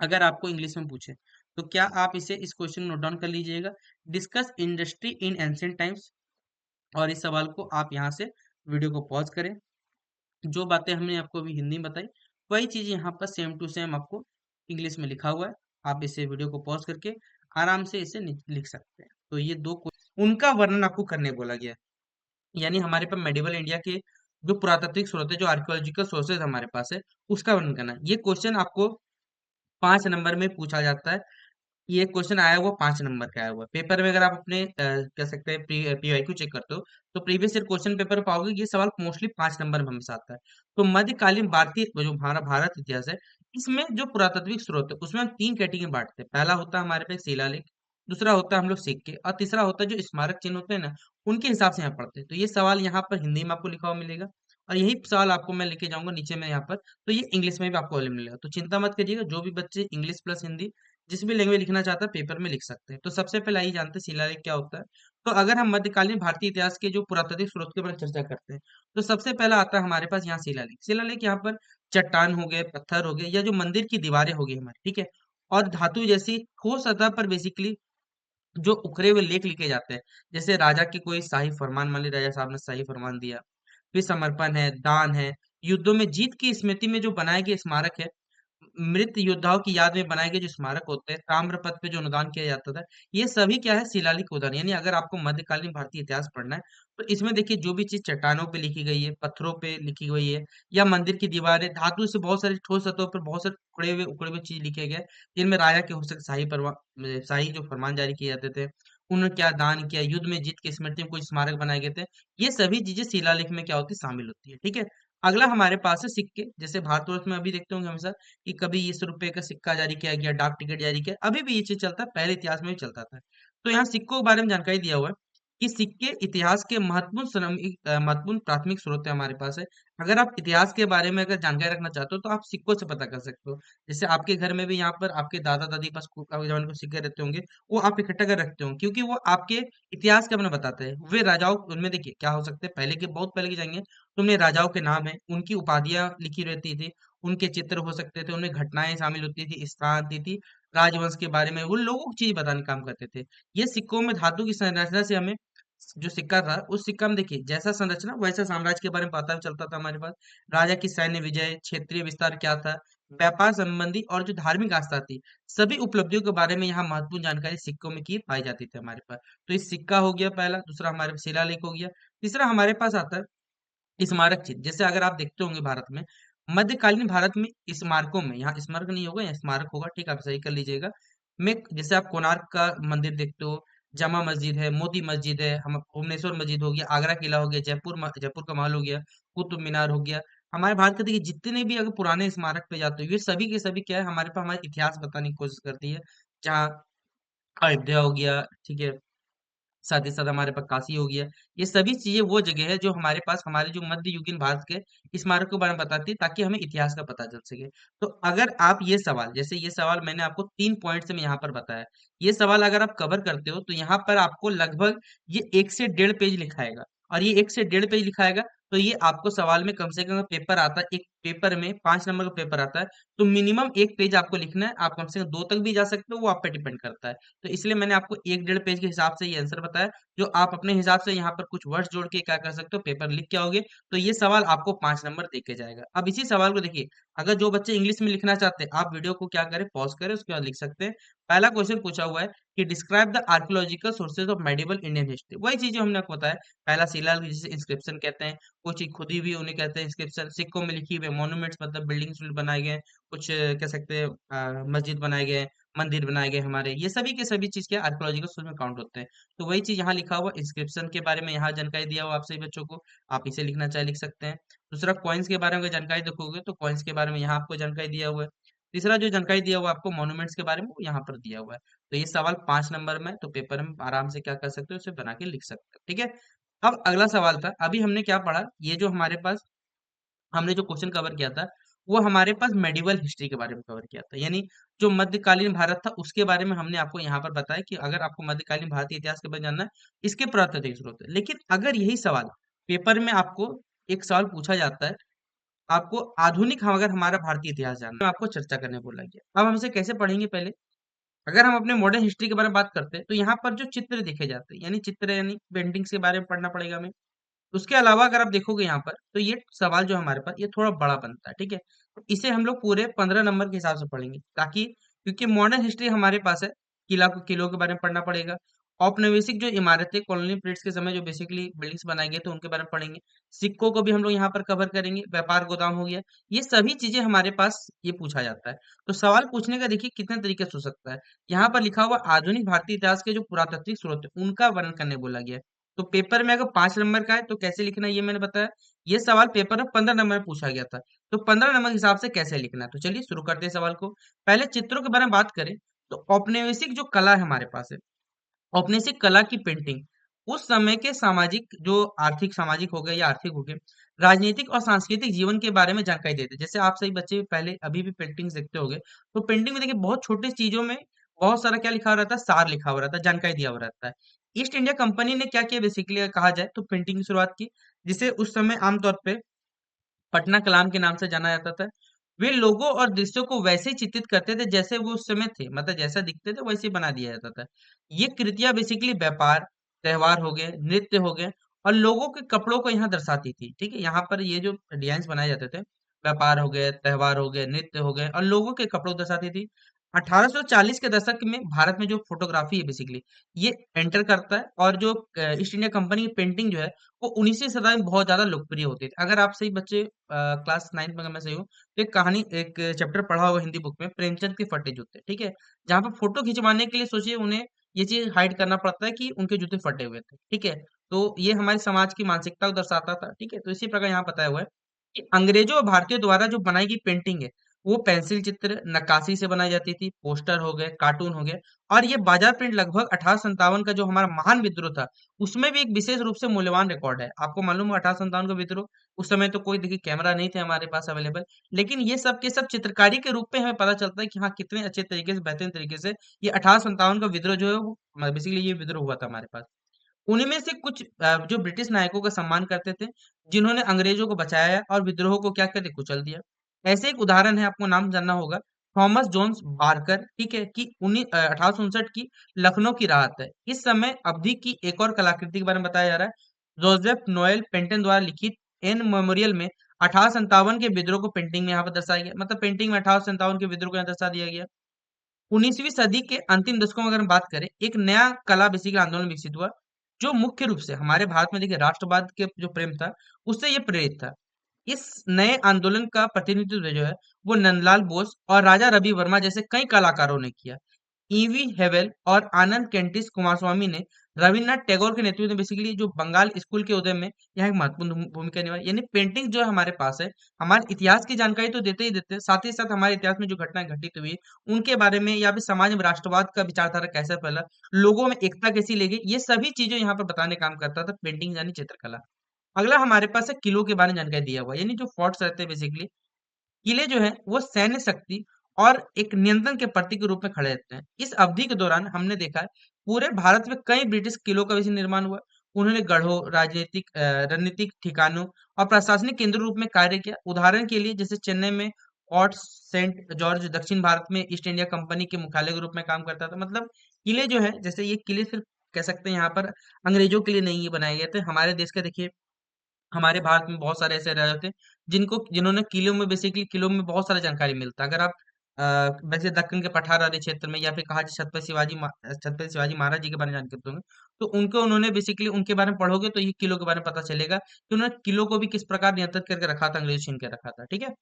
अगर आपको इंग्लिश में पूछे तो क्या आप इसे इस क्वेश्चन नोट डाउन कर लीजिएगा। Discuss industry in ancient times. और इस सवाल को आप यहाँ से वीडियो को पॉज करें। जो बातें हमने आपको अभी हिंदी में बताई वही चीज यहाँ पर सेम टू सेम आपको इंग्लिश में लिखा हुआ है। आप इसे वीडियो को पॉज करके आराम से इसे लिख सकते हैं। तो ये उनका वर्णन आपको करने बोला गया है। यानी हमारे पास मेडिवल इंडिया के जो पुरातात्विक स्रोत है जो आर्कियोलॉजिकल सोर्सेज हमारे पास है उसका वर्णन करना है। ये क्वेश्चन आपको 5 नंबर में पूछा जाता है। ये क्वेश्चन आया हुआ 5 नंबर का आया हुआ है। पेपर में अगर आप अपने कह सकते हैं पीवाईक्यू चेक करते हो तो प्रीवियस ईयर क्वेश्चन पेपर पाओगे ये सवाल मोस्टली 5 नंबर में हमेशा आता है। तो मध्यकालीन भारतीय जो हमारा भारत इतिहास है इसमें जो पुरातात्विक स्रोत है उसमें हम 3 कैटेगरी में बांटते हैं। पहला होता है हमारे पे शिलालेख, दूसरा होता है हम लोग सिक्के और तीसरा होता है जो स्मारक चिन्ह होते हैं ना उनके हिसाब से यहाँ पढ़ते हैं। तो ये सवाल यहाँ पर हिंदी में आपको लिखा हुआ मिलेगा और यही सवाल आपको मैं लेके जाऊंगा नीचे में यहाँ पर तो ये इंग्लिश में भी आपको अवेलेबल मिलेगा। तो चिंता मत करिएगा जो भी बच्चे इंग्लिश प्लस हिंदी जिस भी लैंग्वेज लिखना चाहता है पेपर में लिख सकते हैं। तो सबसे पहले आइए जानते हैं शिलालेख क्या होता है। तो अगर हम मध्यकालीन भारतीय इतिहास के जो पुरातात्विक स्रोत के बारे में चर्चा करते हैं तो सबसे पहला आता है हमारे पास यहाँ शिलालेख। शिलालेख यहाँ पर चट्टान हो गए पत्थर हो गए या जो मंदिर की दीवारें हो गई हमारी ठीक है और धातु जैसी ठोस सतह पर बेसिकली जो उखरे हुए लेख लिखे जाते हैं। जैसे राजा की कोई शाही फरमान मान ली राजा साहब ने शाही फरमान दिया, फिर समर्पण है दान है, युद्धों में जीत की स्मृति में जो बनाए गए स्मारक है, मृत योद्धाओं की याद में बनाए गए जो स्मारक होते हैं ताम्रपत्र पे जो अनुदान किया जाता था ये सभी क्या है शिलालेख उदाहरण। यानी अगर आपको मध्यकालीन भारतीय इतिहास पढ़ना है तो इसमें देखिए जो भी चीज चट्टानों पे लिखी गई है पत्थरों पे लिखी गई है या मंदिर की दीवारें धातु से बहुत सारी ठोस सतहों पर बहुत सारे उखड़े हुए चीज लिखे गए जिनमें राजा के हो सकते शाही जो फरमान जारी किए जाते थे, उन्होंने क्या दान किया, युद्ध में जीत की स्मृति में कुछ स्मारक बनाए गए थे, ये सभी चीजें शिलालेख में क्या होती है शामिल होती है ठीक है। अगला हमारे पास है सिक्के। जैसे भारतवर्ष में अभी देखते होंगे हमेशा कि कभी 20 रुपए का सिक्का जारी किया गया डाक टिकट जारी किया अभी भी ये चीज चलता है पहले इतिहास में भी चलता था। तो यहाँ सिक्कों के बारे में जानकारी दिया हुआ है कि सिक्के इतिहास के महत्वपूर्ण प्राथमिक स्रोत है हमारे पास है। अगर आप इतिहास के बारे में अगर जानकारी रखना चाहते हो तो आप सिक्कों से पता कर सकते हो। जैसे आपके घर में भी यहाँ पर आपके दादा दादी के पास आपके जमाने को सिक्के रहते होंगे वो आप इकट्ठा कर रखते होंगे क्योंकि वो आपके इतिहास के बारे में बताते हैं। वे राजाओं उनमें देखिए क्या हो सकते हैं पहले के बहुत पहले के जाएंगे तो उनमें राजाओं के नाम है उनकी उपाधियां लिखी रहती थी उनके चित्र हो सकते थे उनमें घटनाएं शामिल होती थी स्थान तिथि राजवंश के बारे में उन लोगों की चीज बताने का काम करते थे। ये सिक्कों में धातु की संरचना से हमें जो सिक्का था उस सिक्का में देखिए जैसा संरचना वैसा साम्राज्य के बारे में पता चलता था हमारे पास। राजा की सैन्य विजय क्षेत्रीय विस्तार क्या था व्यापार संबंधी और जो धार्मिक आस्था थी सभी उपलब्धियों के बारे में यहाँ महत्वपूर्ण जानकारी सिक्कों में की पाई जाती थी हमारे पास। तो इस सिक्का हो गया पहला, दूसरा हमारे पास शिलालेख हो गया, तीसरा हमारे पास आता है स्मारक चिन्ह। जैसे अगर आप देखते होंगे भारत में मध्यकालीन भारत में स्मारकों में यहाँ स्मारक नहीं होगा यहाँ स्मारक होगा ठीक है आप सही कर लीजिएगा। में जैसे आप कोणार्क का मंदिर देखते हो, जामा मस्जिद है, मोती मस्जिद है, हम भुवनेश्वर मस्जिद हो गया, आगरा किला हो गया, जयपुर का महल हो गया, कुतुब मीनार हो गया। हमारे भारत के देखिए जितने भी अगर पुराने स्मारक पे जाते हो, ये सभी के सभी क्या है, हमारे पास हमारा इतिहास बताने की कोशिश करती है। जहाँ अयोध्या हो गया, ठीक है, साथ ही साथ हमारे पास काशी हो गया। ये सभी चीजें वो जगह है जो हमारे पास हमारे जो मध्ययुगीन भारत के स्मारक के बारे में बताती है, ताकि हमें इतिहास का पता चल सके। तो अगर आप ये सवाल, जैसे ये सवाल मैंने आपको 3 पॉइंट से मैं यहाँ पर बताया, ये सवाल अगर आप कवर करते हो तो यहाँ पर आपको लगभग ये 1 से 1.5 पेज लिखाएगा। और ये 1 से 1.5 पेज लिखाएगा, तो ये आपको सवाल में कम से कम पेपर आता है, एक पेपर में 5 नंबर का पेपर आता है, तो मिनिमम 1 पेज आपको लिखना है। आप कम से कम 2 तक भी जा सकते हो, वो आप पे डिपेंड करता है। तो इसलिए मैंने आपको 1 1.5 पेज के हिसाब से ये आंसर बताया, जो आप अपने हिसाब से यहाँ पर कुछ वर्ड्स जोड़ के क्या कर सकते हो, पेपर लिख के आओगे, तो ये सवाल आपको 5 नंबर दे के जाएगा। अब इसी सवाल को देखिए, अगर जो बच्चे इंग्लिश में लिखना चाहते हैं, आप वीडियो को क्या करें, पॉज करें, उसके बाद लिख सकते हैं। पहला क्वेश्चन पूछा हुआ है कि describe the archaeological sources of medieval Indian history. वही चीजें हमने आपको बताया। पहला शिलालेख, जिसे इंस्क्रिप्शन कहते हैं, कुछ खुदी हुई उन्हें कहते हैं इंस्क्रिप्शन, सिक्कों में लिखी हुई मॉन्यूमेंट्स, मतलब बिल्डिंग्स बनाए गए हैं, कुछ कह सकते हैं मस्जिद बनाए गए हैं, मंदिर बनाए गए हमारे, ये सभी के सभी चीज के आर्कियोलॉजिकल सोर्स में काउंट होते हैं। तो वही चीज यहाँ लिखा हुआ, इंस्क्रिप्शन के बारे में यहाँ जानकारी दिया हुआ आप सभी बच्चों को, आप इसे लिखना चाहे लिख सकते हैं। दूसरा, कॉइन्स के बारे में अगर जानकारी देखोगे तो कॉइन्स के बारे में यहाँ आपको जानकारी दिया हुआ है। तीसरा जो जानकारी दिया हुआ है आपको मॉन्यूमेंट्स के बारे में, वो यहाँ पर दिया हुआ है। तो ये सवाल 5 नंबर में है, तो पेपर में आराम से क्या कर सकते हो, उसे बना के लिख सकते हो, ठीक है। अब अगला सवाल था, अभी हमने क्या पढ़ा, ये जो हमारे पास हमने जो क्वेश्चन कवर किया था, वो हमारे पास मेडिवल हिस्ट्री के बारे में कवर किया था, यानी जो मध्यकालीन भारत था उसके बारे में हमने आपको यहाँ पर बताया कि अगर आपको मध्यकालीन भारतीय इतिहास के बारे में जानना है, इसके पुरातात्विक स्रोत है। लेकिन अगर यही सवाल पेपर में आपको एक सवाल पूछा जाता है, आपको आधुनिक, हम अगर हमारा भारतीय इतिहास जानना है, तो आपको चर्चा करने बोला गया। अब हम इसे कैसे पढ़ेंगे, पहले अगर हम अपने मॉडर्न हिस्ट्री के बारे में बात करते हैं, तो यहाँ पर जो चित्र देखे जाते हैं, यानी चित्र यानी पेंटिंग्स के बारे में पढ़ना पड़ेगा हमें। उसके अलावा अगर आप देखोगे यहाँ पर, तो ये सवाल जो हमारे पास ये थोड़ा बड़ा बनता है, ठीक है। तो इसे हम लोग पूरे 15 नंबर के हिसाब से पढ़ेंगे, ताकि क्योंकि मॉडर्न हिस्ट्री हमारे पास है, किलों के बारे में पढ़ना पड़ेगा। औपनिवेशिक जो इमारतें कॉलोनी पीरियड्स के समय जो बेसिकली बिल्डिंग्स बनाए गए थे, उनके बारे में पढ़ेंगे। सिक्कों को भी हम लोग यहाँ पर कवर करेंगे, व्यापार गोदाम हो गया, ये सभी चीजें हमारे पास ये पूछा जाता है। तो सवाल पूछने का देखिए कितने तरीके से हो सकता है। यहाँ पर लिखा हुआ आधुनिक भारतीय इतिहास के जो पुरातात्विक स्रोत है, उनका वर्णन करने बोला गया है। तो पेपर में अगर 5 नंबर का है तो कैसे लिखना है, ये मैंने बताया। ये सवाल पेपर में 15 नंबर में पूछा गया था, तो 15 नंबर के हिसाब से कैसे लिखना है, तो चलिए शुरू करते हैं सवाल को। पहले चित्रों के बारे में बात करें, तो औपनिवेशिक जो कला है हमारे पास है, औपनिवेशिक कला की पेंटिंग उस समय के सामाजिक, जो आर्थिक सामाजिक हो गए या आर्थिक हो गए, राजनीतिक और सांस्कृतिक जीवन के बारे में जानकारी देते हैं। जैसे आप सही बच्चे पहले अभी भी पेंटिंग्स देखते होंगे, तो पेंटिंग में देखिए बहुत छोटी चीजों में बहुत सारा क्या लिखा हुआ रहता है, सार लिखा हुआ रहता है, जानकारी दिया हुआ रहता है। ईस्ट इंडिया कंपनी ने क्या किया, बेसिकली कहा जाए तो पेंटिंग की शुरुआत की, जिसे उस समय आमतौर पे पटना कलाम के नाम से जाना जाता था। वे लोगों और दृश्यों को वैसे ही चित्रित करते थे जैसे वो उस समय थे, मतलब जैसा दिखते थे वैसे ही बना दिया जाता था। ये कृतियां बेसिकली व्यापार, त्योहार हो गए, नृत्य हो गए और लोगों के कपड़ों को यहाँ दर्शाती थी, ठीक है। यहाँ पर ये जो डिजाइन बनाए जाते थे, व्यापार हो गए, त्योहार हो गए, नृत्य हो गए और लोगों के कपड़ों को दर्शाती थी। 1840 के दशक में भारत में जो फोटोग्राफी है बेसिकली ये एंटर करता है, और जो ईस्ट इंडिया कंपनी की पेंटिंग जो है, वो 19वीं शताब्दी में बहुत ज्यादा लोकप्रिय होती थी। अगर आप सही बच्चे क्लास 9 में, अगर मैं सही हूँ, तो एक कहानी, एक चैप्टर पढ़ा होगा हिंदी बुक में, प्रेमचंद के फटे जूते, ठीक है। जहाँ पे फोटो खिंचवाने के लिए सोचिए उन्हें ये चीज हाइड करना पड़ता है कि उनके जूते फटे हुए थे, ठीक है। तो ये हमारे समाज की मानसिकता को दर्शाता था, ठीक है। तो इसी प्रकार यहाँ बताया हुआ है कि अंग्रेजों और भारतीयों द्वारा जो बनाई गई पेंटिंग है, वो पेंसिल चित्र, नक्काशी से बनाई जाती थी, पोस्टर हो गए, कार्टून हो गए, और ये बाजार प्रिंट लगभग 1857 का जो हमारा महान विद्रोह था, उसमें भी एक विशेष रूप से मूल्यवान रिकॉर्ड है। आपको मालूम है 1857 का विद्रोह, उस समय तो कोई देखिए कैमरा नहीं थे हमारे पास अवेलेबल, लेकिन ये सब के सब चित्रकारी के रूप में हमें पता चलता है कि हाँ कितने अच्छे तरीके से, बेहतरीन तरीके से ये 1857 का विद्रोह जो है वो, बेसिकली ये विद्रोह हुआ था हमारे पास। उन्हीं में से कुछ जो ब्रिटिश नायकों का सम्मान करते थे, जिन्होंने अंग्रेजों को बचाया और विद्रोह को क्या करे, कुचल दिया। ऐसे एक उदाहरण है, आपको नाम जानना होगा, थॉमस जोन्स बारकर, ठीक है, कि 1859 की लखनऊ की राहत है। इस समय अवधि की एक और कलाकृति के बारे में बताया जा रहा है, जोसेफ नोएल पेंटन द्वारा लिखित एन मेमोरियल में 1857 के विद्रोह को पेंटिंग में यहाँ पर दर्शाया गया, मतलब पेंटिंग में 1857 के विद्रोह को यहाँ दर्शा दिया गया। 19वीं सदी के अंतिम दशकों में अगर हम बात करें, एक नया कला बेसिकली आंदोलन विकसित हुआ, जो मुख्य रूप से हमारे भारत में देखिए राष्ट्रवाद के जो प्रेम था, उससे ये प्रेरित था। इस नए आंदोलन का प्रतिनिधित्व जो है, वो नंदलाल बोस और राजा रवि वर्मा जैसे कई कलाकारों ने किया। ईवी हेवेल और आनंद कैंटिस कुमारस्वामी ने रविन्द्रनाथ टैगोर के नेतृत्व में बेसिकली जो बंगाल स्कूल के उदय में यहाँ एक महत्वपूर्ण भूमिका निभाई। यानी पेंटिंग जो है हमारे पास है, हमारे इतिहास की जानकारी तो देते ही देते हैं, साथ ही साथ हमारे इतिहास में जो घटनाएं घटित हुई है उनके बारे में, या फिर समाज में राष्ट्रवाद का विचारधारा कैसे फैला, लोगों में एकता कैसी ले गई, ये सभी चीजें यहाँ पर बताने का काम करता था पेंटिंग यानी चित्रकला। अगला हमारे पास है किलों के बारे में जानकारी दिया हुआ है, यानी जो फोर्ट्स रहते हैं बेसिकली, किले जो है वो सैन्य शक्ति और एक नियंत्रण के प्रतीक के रूप में खड़े रहते हैं। इस अवधि के दौरान हमने देखा है पूरे भारत में कई ब्रिटिश किलों का वैसे निर्माण हुआ। उन्होंने गढ़ों, राजनीतिक रणनीतिक ठिकानों और प्रशासनिक केंद्र रूप में कार्य किया। उदाहरण के लिए जैसे चेन्नई में फोर्ट सेंट जॉर्ज दक्षिण भारत में ईस्ट इंडिया कंपनी के मुख्यालय के रूप में काम करता था। मतलब किले जो है, जैसे ये किले सिर्फ कह सकते हैं यहाँ पर अंग्रेजों के लिए नहीं ये बनाए गए थे, हमारे देश का देखिए, हमारे भारत में बहुत सारे ऐसे राजा थे जिन्होंने किलों में बेसिकली, किलों में बहुत सारा जानकारी मिलता है। अगर आप वैसे दक्कन के पठार वाले क्षेत्र में, या फिर कहा छत्रपति शिवाजी महाराज जी के बारे में जानते होंगे, तो उनको उन्होंने बेसिकली उनके बारे में पढ़ोगे तो ये किलों के बारे में पता चलेगा कि उन्होंने किलों को भी किस प्रकार नियंत्रित करके रखा था, अंग्रेज छीन के रखा था। ठीक है।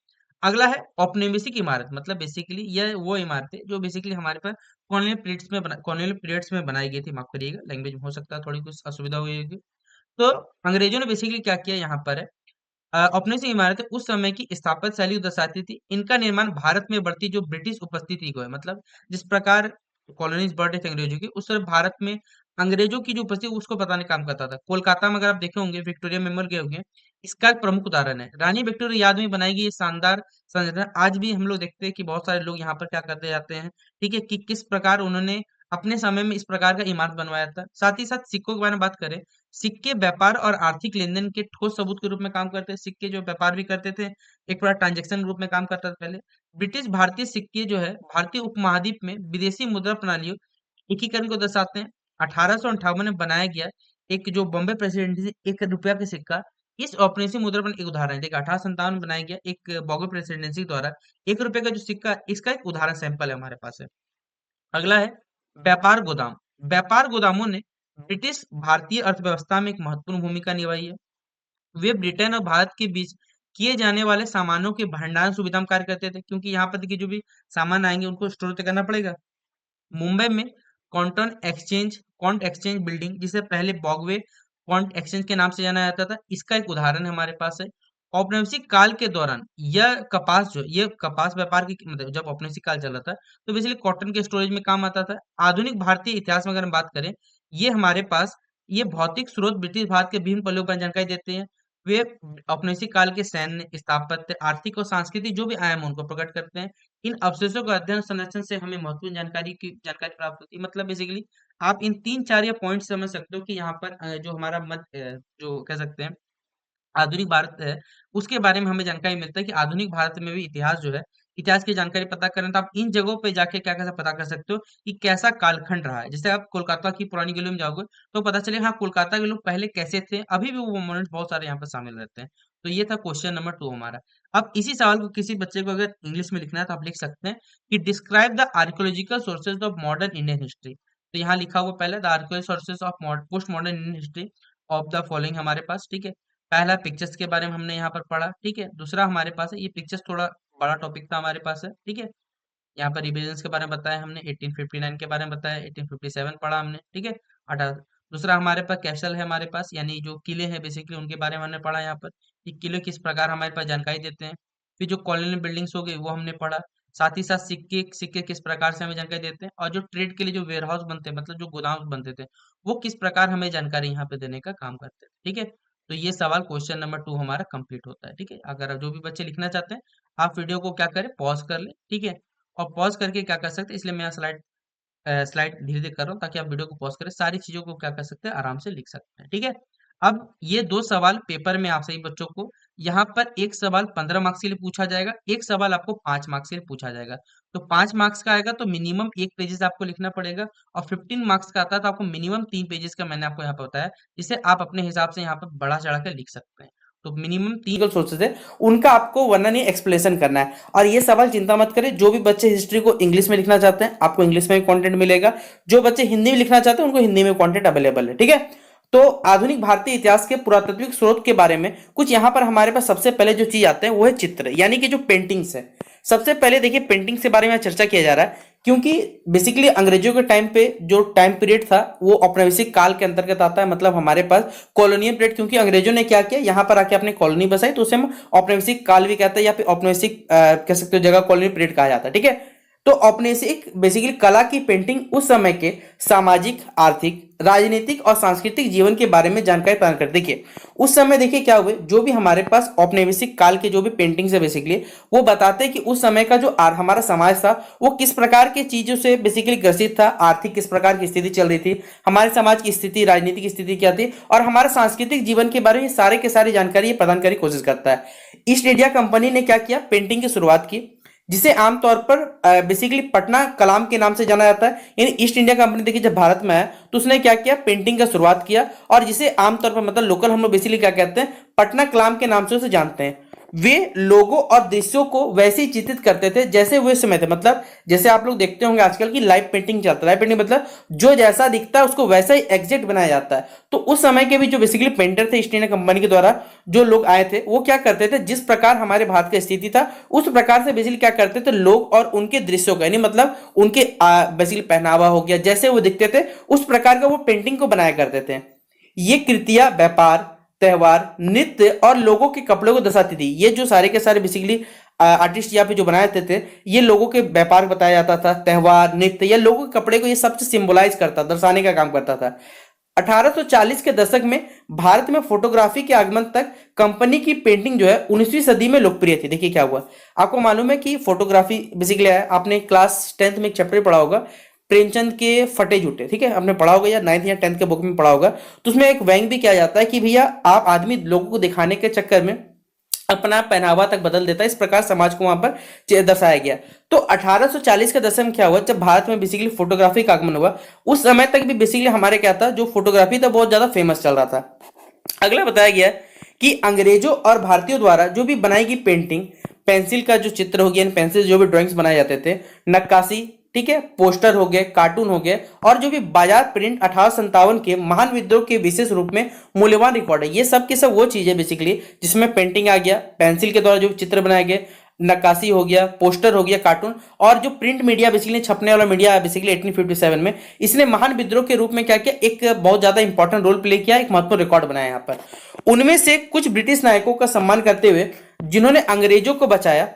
अगला है औपनिवेशिक इमारत, मतलब बेसिकली यह वो इमारत है जो बेसिकली हमारे पास कॉलोनियल पीरियड्स में बनाई गई थी। माफ करिएगा, लैंग्वेज में हो सकता है थोड़ी कुछ असुविधा हुई होगी। तो अंग्रेजों ने बेसिकली क्या किया यहाँ पर है, अपने से इमारतें उस समय की स्थापत्य शैली दर्शाती थी। इनका निर्माण भारत में बढ़ती जो ब्रिटिश उपस्थिति को है, मतलब जिस प्रकार कॉलोनीज बढ़ रहे थे अंग्रेजों की, उस समय भारत में अंग्रेजों की जो उपस्थिति उसको बताने का काम करता था। कोलकाता में अगर आप देखे होंगे, विक्टोरिया मेमोरियल गए होंगे, इसका एक प्रमुख उदाहरण है। रानी विक्टोरिया याद में बनाई गई ये शानदार संरचना आज भी हम लोग देखते हैं कि बहुत सारे लोग यहाँ पर क्या करते जाते हैं। ठीक है, कि किस प्रकार उन्होंने अपने समय में इस प्रकार का इमारत बनवाया था। साथ ही साथ सिक्कों के बारे में बात करें, सिक्के व्यापार और आर्थिक लेनदेन के ठोस सबूत के रूप में काम करते हैं। सिक्के जो व्यापार भी करते थे, एक पूरा ट्रांजेक्शन रूप में काम करता था पहले। ब्रिटिश भारतीय सिक्के जो है भारतीय उपमहाद्वीप में विदेशी मुद्रा प्रणालियों एकीकरण को दर्शाते हैं। 1858 में बनाया गया एक जो बॉम्बे प्रेसिडेंसी से 1 रुपया का सिक्का इस औपनिवेशिक मुद्रा पर एक उदाहरण है। देखिए 1857 में बनाया गया एक बॉम्बे प्रेसिडेंसी द्वारा 1 रुपए का जो सिक्का, इसका एक उदाहरण सैंपल है हमारे पास है। अगला है व्यापार गोदाम। व्यापार गोदामों ने ब्रिटिश भारतीय अर्थव्यवस्था में एक महत्वपूर्ण भूमिका निभाई है। वे ब्रिटेन और भारत के बीच किए जाने वाले सामानों के भंडारण सुविधा में कार्य करते थे, क्योंकि यहाँ पर देखिए जो भी सामान आएंगे उनको स्टोर तो करना पड़ेगा। मुंबई में कॉन्ट एक्सचेंज बिल्डिंग, जिसे पहले बॉगवे कॉन्ट एक्सचेंज के नाम से जाना जाता था, इसका एक उदाहरण हमारे पास है। औपनिवेशिक काल के दौरान यह कपास व्यापार की, मतलब जब औपनिवेशिक काल चला था तो बेसिकली कॉटन के स्टोरेज में काम आता था। आधुनिक भारतीय इतिहास में अगर हम बात करें, ये हमारे पास ये भौतिक स्रोत ब्रिटिश भारत के विभिन्न पहलुओं पर जानकारी देते हैं। वे औपनिवेशिक काल के सैन्य, स्थापत्य, आर्थिक और सांस्कृतिक जो भी आयाम हैं, उनको प्रकट करते हैं। इन अवशेषों का अध्ययन संरक्षण से हमें महत्वपूर्ण जानकारी प्राप्त होती है। मतलब बेसिकली आप इन 3-4 या पॉइंट समझ सकते हो कि यहाँ पर जो हमारा जो कह सकते हैं आधुनिक भारत है, उसके बारे में हमें जानकारी मिलता है कि आधुनिक भारत में भी इतिहास जो है, इतिहास की जानकारी पता करें तो आप इन जगहों पे जाके क्या कैसा पता कर सकते हो कि कैसा कालखंड रहा है। जैसे आप कोलकाता की पुरानी गलियों में जाओगे तो पता चलेगा हाँ कोलकाता के लोग पहले कैसे थे, अभी भी वो मोमेंट्स बहुत सारे यहाँ पर शामिल रहते हैं। तो ये था क्वेश्चन नंबर 2 हमारा। अब इसी सवाल को किसी बच्चे को अगर इंग्लिश में लिखना है तो आप लिख सकते हैं कि describe the archaeological sources of modern Indian history. तो यहाँ लिखा हुआ पहले the archaeological sources of post modern Indian history of the following हमारे पास। ठीक है, पहला पिक्चर्स के बारे में हमने यहाँ पर पढ़ा। ठीक है, दूसरा हमारे पास है, ये पिक्चर्स थोड़ा बड़ा टॉपिक था हमारे पास है। ठीक है, यहाँ पर रिविजन्स के बारे में बताया हमने, 1859 के बारे में बताया, 1857 पढ़ा हमने। ठीक है, 18 दूसरा हमारे पास कैसल है हमारे पास, यानी जो किले हैं बेसिकली उनके बारे में हमने पढ़ा यहाँ पर कि किले किस प्रकार हमारे पास जानकारी देते हैं। फिर जो कॉलोनियल बिल्डिंग्स हो गई वो हमने पढ़ा। साथ ही साथ सिक्के सिक्के किस प्रकार से हमें जानकारी देते हैं, और जो ट्रेड के लिए जो वेयर हाउस बनते हैं, मतलब जो गोदाम बनते थे, वो किस प्रकार हमें जानकारी यहाँ पे देने का काम करते हैं। ठीक है, तो ये सवाल क्वेश्चन नंबर 2 हमारा कंप्लीट होता है। ठीक है, अगर जो भी बच्चे लिखना चाहते हैं आप वीडियो को क्या करें, पॉज कर ले। ठीक है, और पॉज करके क्या कर सकते हैं, इसलिए मैं स्लाइड स्लाइड धीरे धीरे कर रहा हूँ ताकि आप वीडियो को पॉज करें, सारी चीजों को क्या कर सकते हैं, आराम से लिख सकते हैं। ठीक है, अब ये 2 सवाल पेपर में आप सभी बच्चों को, यहाँ पर एक सवाल 15 मार्क्स के लिए पूछा जाएगा, एक सवाल आपको 5 मार्क्स के लिए पूछा जाएगा। तो 5 मार्क्स का आएगा तो मिनिमम 1 पेजेस आपको लिखना पड़ेगा, और 15 मार्क्स का आता है तो आपको मिनिमम 3 पेजेस का मैंने आपको यहाँ पर बताया, जिसे आप अपने हिसाब से यहाँ पर बढ़ा चढ़ा कर लिख सकते हैं। तो मिनिमम 3 सोर्सेज है, उनका आपको वर्णन एक्सप्लेनेशन करना है। और ये सवाल चिंता मत करें, जो भी बच्चे हिस्ट्री को इंग्लिश में लिखना चाहते हैं आपको इंग्लिश में भी कंटेंट मिलेगा, जो बच्चे हिंदी में लिखना चाहते हैं उनको हिंदी में कंटेंट अवेलेबल है। ठीक है, तो आधुनिक भारतीय इतिहास के पुरातात्विक स्रोत के बारे में कुछ यहाँ पर हमारे पास सबसे पहले जो चीज आते हैं वो है चित्र, यानी कि जो पेंटिंग्स है। सबसे पहले देखिए पेंटिंग्स के बारे में चर्चा किया जा रहा है क्योंकि बेसिकली अंग्रेजों के टाइम पे जो टाइम पीरियड था वो औपनिवेशिक काल के अंतर्गत आता है, मतलब हमारे पास कॉलोनियल पीरियड, क्योंकि अंग्रेजों ने क्या किया, यहाँ पर आके अपनी कॉलोनी बसाई, तो उसे हम औपनिवेशिक काल भी कहते हैं या फिर औपनिवेशिक कह सकते हो जगह कॉलोनियल पीरियड कहा जाता है, ठीक है। तो औपनिवेशिक बेसिकली कला की पेंटिंग उस समय के सामाजिक, आर्थिक, राजनीतिक और सांस्कृतिक जीवन के बारे में जानकारी प्रदान करती। देखिए उस समय देखिए क्या हुए, जो भी हमारे पास औपनिवेशिक काल के जो भी पेंटिंग्स है बेसिकली वो बताते हैं कि उस समय का जो हमारा समाज था वो किस प्रकार की चीजों से बेसिकली ग्रसित था, आर्थिक किस प्रकार की स्थिति चल रही थी, हमारे समाज की स्थिति, राजनीतिक स्थिति क्या थी, और हमारा सांस्कृतिक जीवन के बारे में सारे के सारी जानकारी प्रदान करने की कोशिश करता है। ईस्ट इंडिया कंपनी ने क्या किया, पेंटिंग की शुरुआत की, जिसे आमतौर पर बेसिकली पटना कलाम के नाम से जाना जाता है। यानी ईस्ट इंडिया कंपनी देखिए जब भारत में आया तो उसने क्या किया, पेंटिंग का शुरुआत किया, और जिसे आमतौर पर मतलब लोकल हम लोग बेसिकली क्या कहते हैं, पटना कलाम के नाम से उसे जानते हैं। वे लोगों और दृश्यों को वैसे ही चित्रित करते थे जैसे वे समय थे, मतलब जैसे आप लोग देखते होंगे आजकल की लाइव पेंटिंग चलता है। लाइव पेंटिंग मतलब जो जैसा दिखता है उसको वैसा ही एग्जैक्ट बनाया जाता है। तो उस समय के भी जो बेसिकली पेंटर थे ईस्ट इंडिया कंपनी के द्वारा जो लोग आए थे वो क्या करते थे, जिस प्रकार हमारे भारत की स्थिति था उस प्रकार से बेसिकली क्या करते थे लोग और उनके दृश्यों का, यानी मतलब उनके बेसिकली पहनावा हो गया, जैसे वो दिखते थे उस प्रकार का वो पेंटिंग को बनाया करते थे। ये कृतियां व्यापार, त्योहार, नृत्य और लोगों के कपड़ों को दर्शाती थी। ये जो सारे के सारे बेसिकली आर्टिस्ट यहाँ पे जो बनाए थे ये लोगों के व्यापार बताया जाता था, त्योहार, नृत्य या लोगों के कपड़े को ये सब सिंबलाइज करता, दर्शाने का काम करता था। 1840 के दशक में भारत में फोटोग्राफी के आगमन तक कंपनी की पेंटिंग जो है 19वीं सदी में लोकप्रिय थी। देखिए क्या हुआ, आपको मालूम है कि फोटोग्राफी बेसिकली है, आपने क्लास 10th में एक चैप्टर पढ़ा होगा प्रेमचंद के फटे जूटे, ठीक है, आपने पढ़ा होगा या 9th या 10th के बुक में पढ़ा होगा। तो उसमें एक व्यंग भी किया जाता है कि भैया आप आदमी लोगों को दिखाने के चक्कर में अपना पहनावा तक बदल देता है, इस प्रकार समाज को वहां पर दर्शाया गया। तो 1840 के दशक में क्या हुआ, जब भारत में बेसिकली फोटोग्राफी का आगमन हुआ उस समय तक भी बेसिकली हमारे क्या था, जो फोटोग्राफी था बहुत ज्यादा फेमस चल रहा था। अगला बताया गया कि अंग्रेजों और भारतीयों द्वारा जो भी बनाई गई पेंटिंग, पेंसिल का जो चित्र हो गया, पेंसिल जो भी ड्राइंग्स बनाए जाते थे, नक्काशी, ठीक है, पोस्टर हो गए, कार्टून हो गए, और जो भी बाजार प्रिंट 1857 के महान विद्रोह के विशेष रूप में मूल्यवान रिकॉर्ड है। ये सब के सब वो चीज है बेसिकली जिसमें पेंटिंग आ गया, पेंसिल के द्वारा जो चित्र बनाए गए, नक्काशी हो गया, पोस्टर हो गया, कार्टून, और जो प्रिंट मीडिया बेसिकली छपने वाला मीडिया बेसिकली 1857 में इसने महान विद्रोह के रूप में क्या किया, एक बहुत ज्यादा इंपॉर्टेंट रोल प्ले किया, एक महत्वपूर्ण रिकॉर्ड बनाया यहाँ पर। उनमें से कुछ ब्रिटिश नायकों का सम्मान करते हुए जिन्होंने अंग्रेजों को बचाया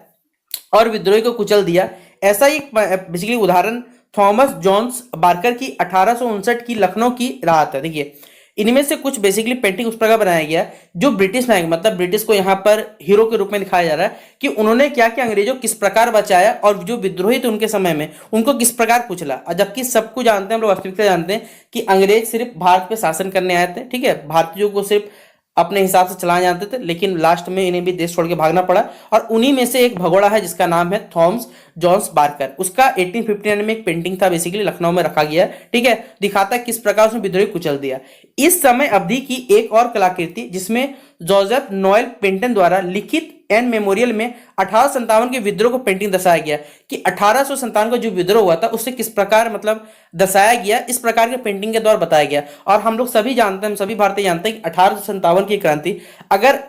और विद्रोही को कुचल दिया, ऐसा ही बेसिकली उदाहरण थॉमस जॉन्स बार्कर की 1859 की लखनऊ की राहत है। देखिए इनमें से कुछ बेसिकली पेंटिंग उस प्रकार बनाया गया जो ब्रिटिश नायक, मतलब ब्रिटिश को यहाँ पर हीरो के रूप में दिखाया जा रहा है कि उन्होंने क्या किया, अंग्रेजों किस प्रकार बचाया और जो विद्रोही थे उनके समय में उनको किस प्रकार कुचला। और जबकि सबको जानते हैं, हम लोग वास्तविकता जानते हैं कि अंग्रेज सिर्फ भारत पे शासन करने आए थे, ठीक है, भारतीयों को सिर्फ अपने हिसाब से चलाना जानते थे, लेकिन लास्ट में इन्हें भी देश छोड़ के भागना पड़ा। और उन्हीं में से एक भगोड़ा है जिसका नाम है थॉमस जॉन्स बार्कर, उसका 1859 में एक पेंटिंग था बेसिकली लखनऊ में रखा गया है, ठीक है, दिखाता है किस प्रकार उसने विद्रोही कुचल दिया। इस समय अवधि की एक और कलाकृति जिसमें जोसेफ नोएल पेंटन द्वारा लिखित एन मेमोरियल में 1857 के विद्रोह को पेंटिंग दर्शाया गया कि 1857 का जो विद्रोह हुआ था उससे किस प्रकार मतलब दर्शाया गया, इस प्रकार के पेंटिंग के द्वारा बताया गया। और हम लोग सभी जानते हैं, हम सभी भारतीय जानते हैं कि 1857 की क्रांति अगर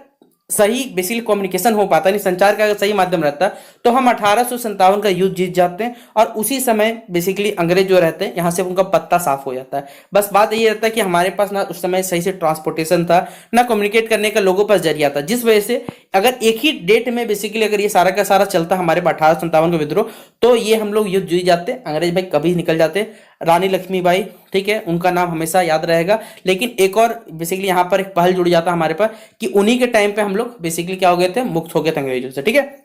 सही बेसिकली कम्युनिकेशन हो पाता, नहीं संचार का अगर सही माध्यम रहता तो हम 1857 का युद्ध जीत जाते हैं और उसी समय बेसिकली अंग्रेज जो रहते हैं यहाँ से उनका पत्ता साफ हो जाता है। बस बात यही रहता है कि हमारे पास ना उस समय सही से ट्रांसपोर्टेशन था, ना कम्युनिकेट करने का लोगों पर जरिया था, जिस वजह से अगर एक ही डेट में बेसिकली अगर ये सारा का सारा चलता हमारे 1857 का विद्रोह तो ये हम लोग युद्ध जीत जाते, अंग्रेज भाई कभी निकल जाते। रानी लक्ष्मीबाई, ठीक है, उनका नाम हमेशा याद रहेगा। लेकिन एक और बेसिकली यहाँ पर एक पहल जुड़ जाता हमारे पास कि उन्हीं के टाइम पे हम लोग बेसिकली क्या हो गए थे, मुक्त हो गए थे अंग्रेजों से, ठीक है।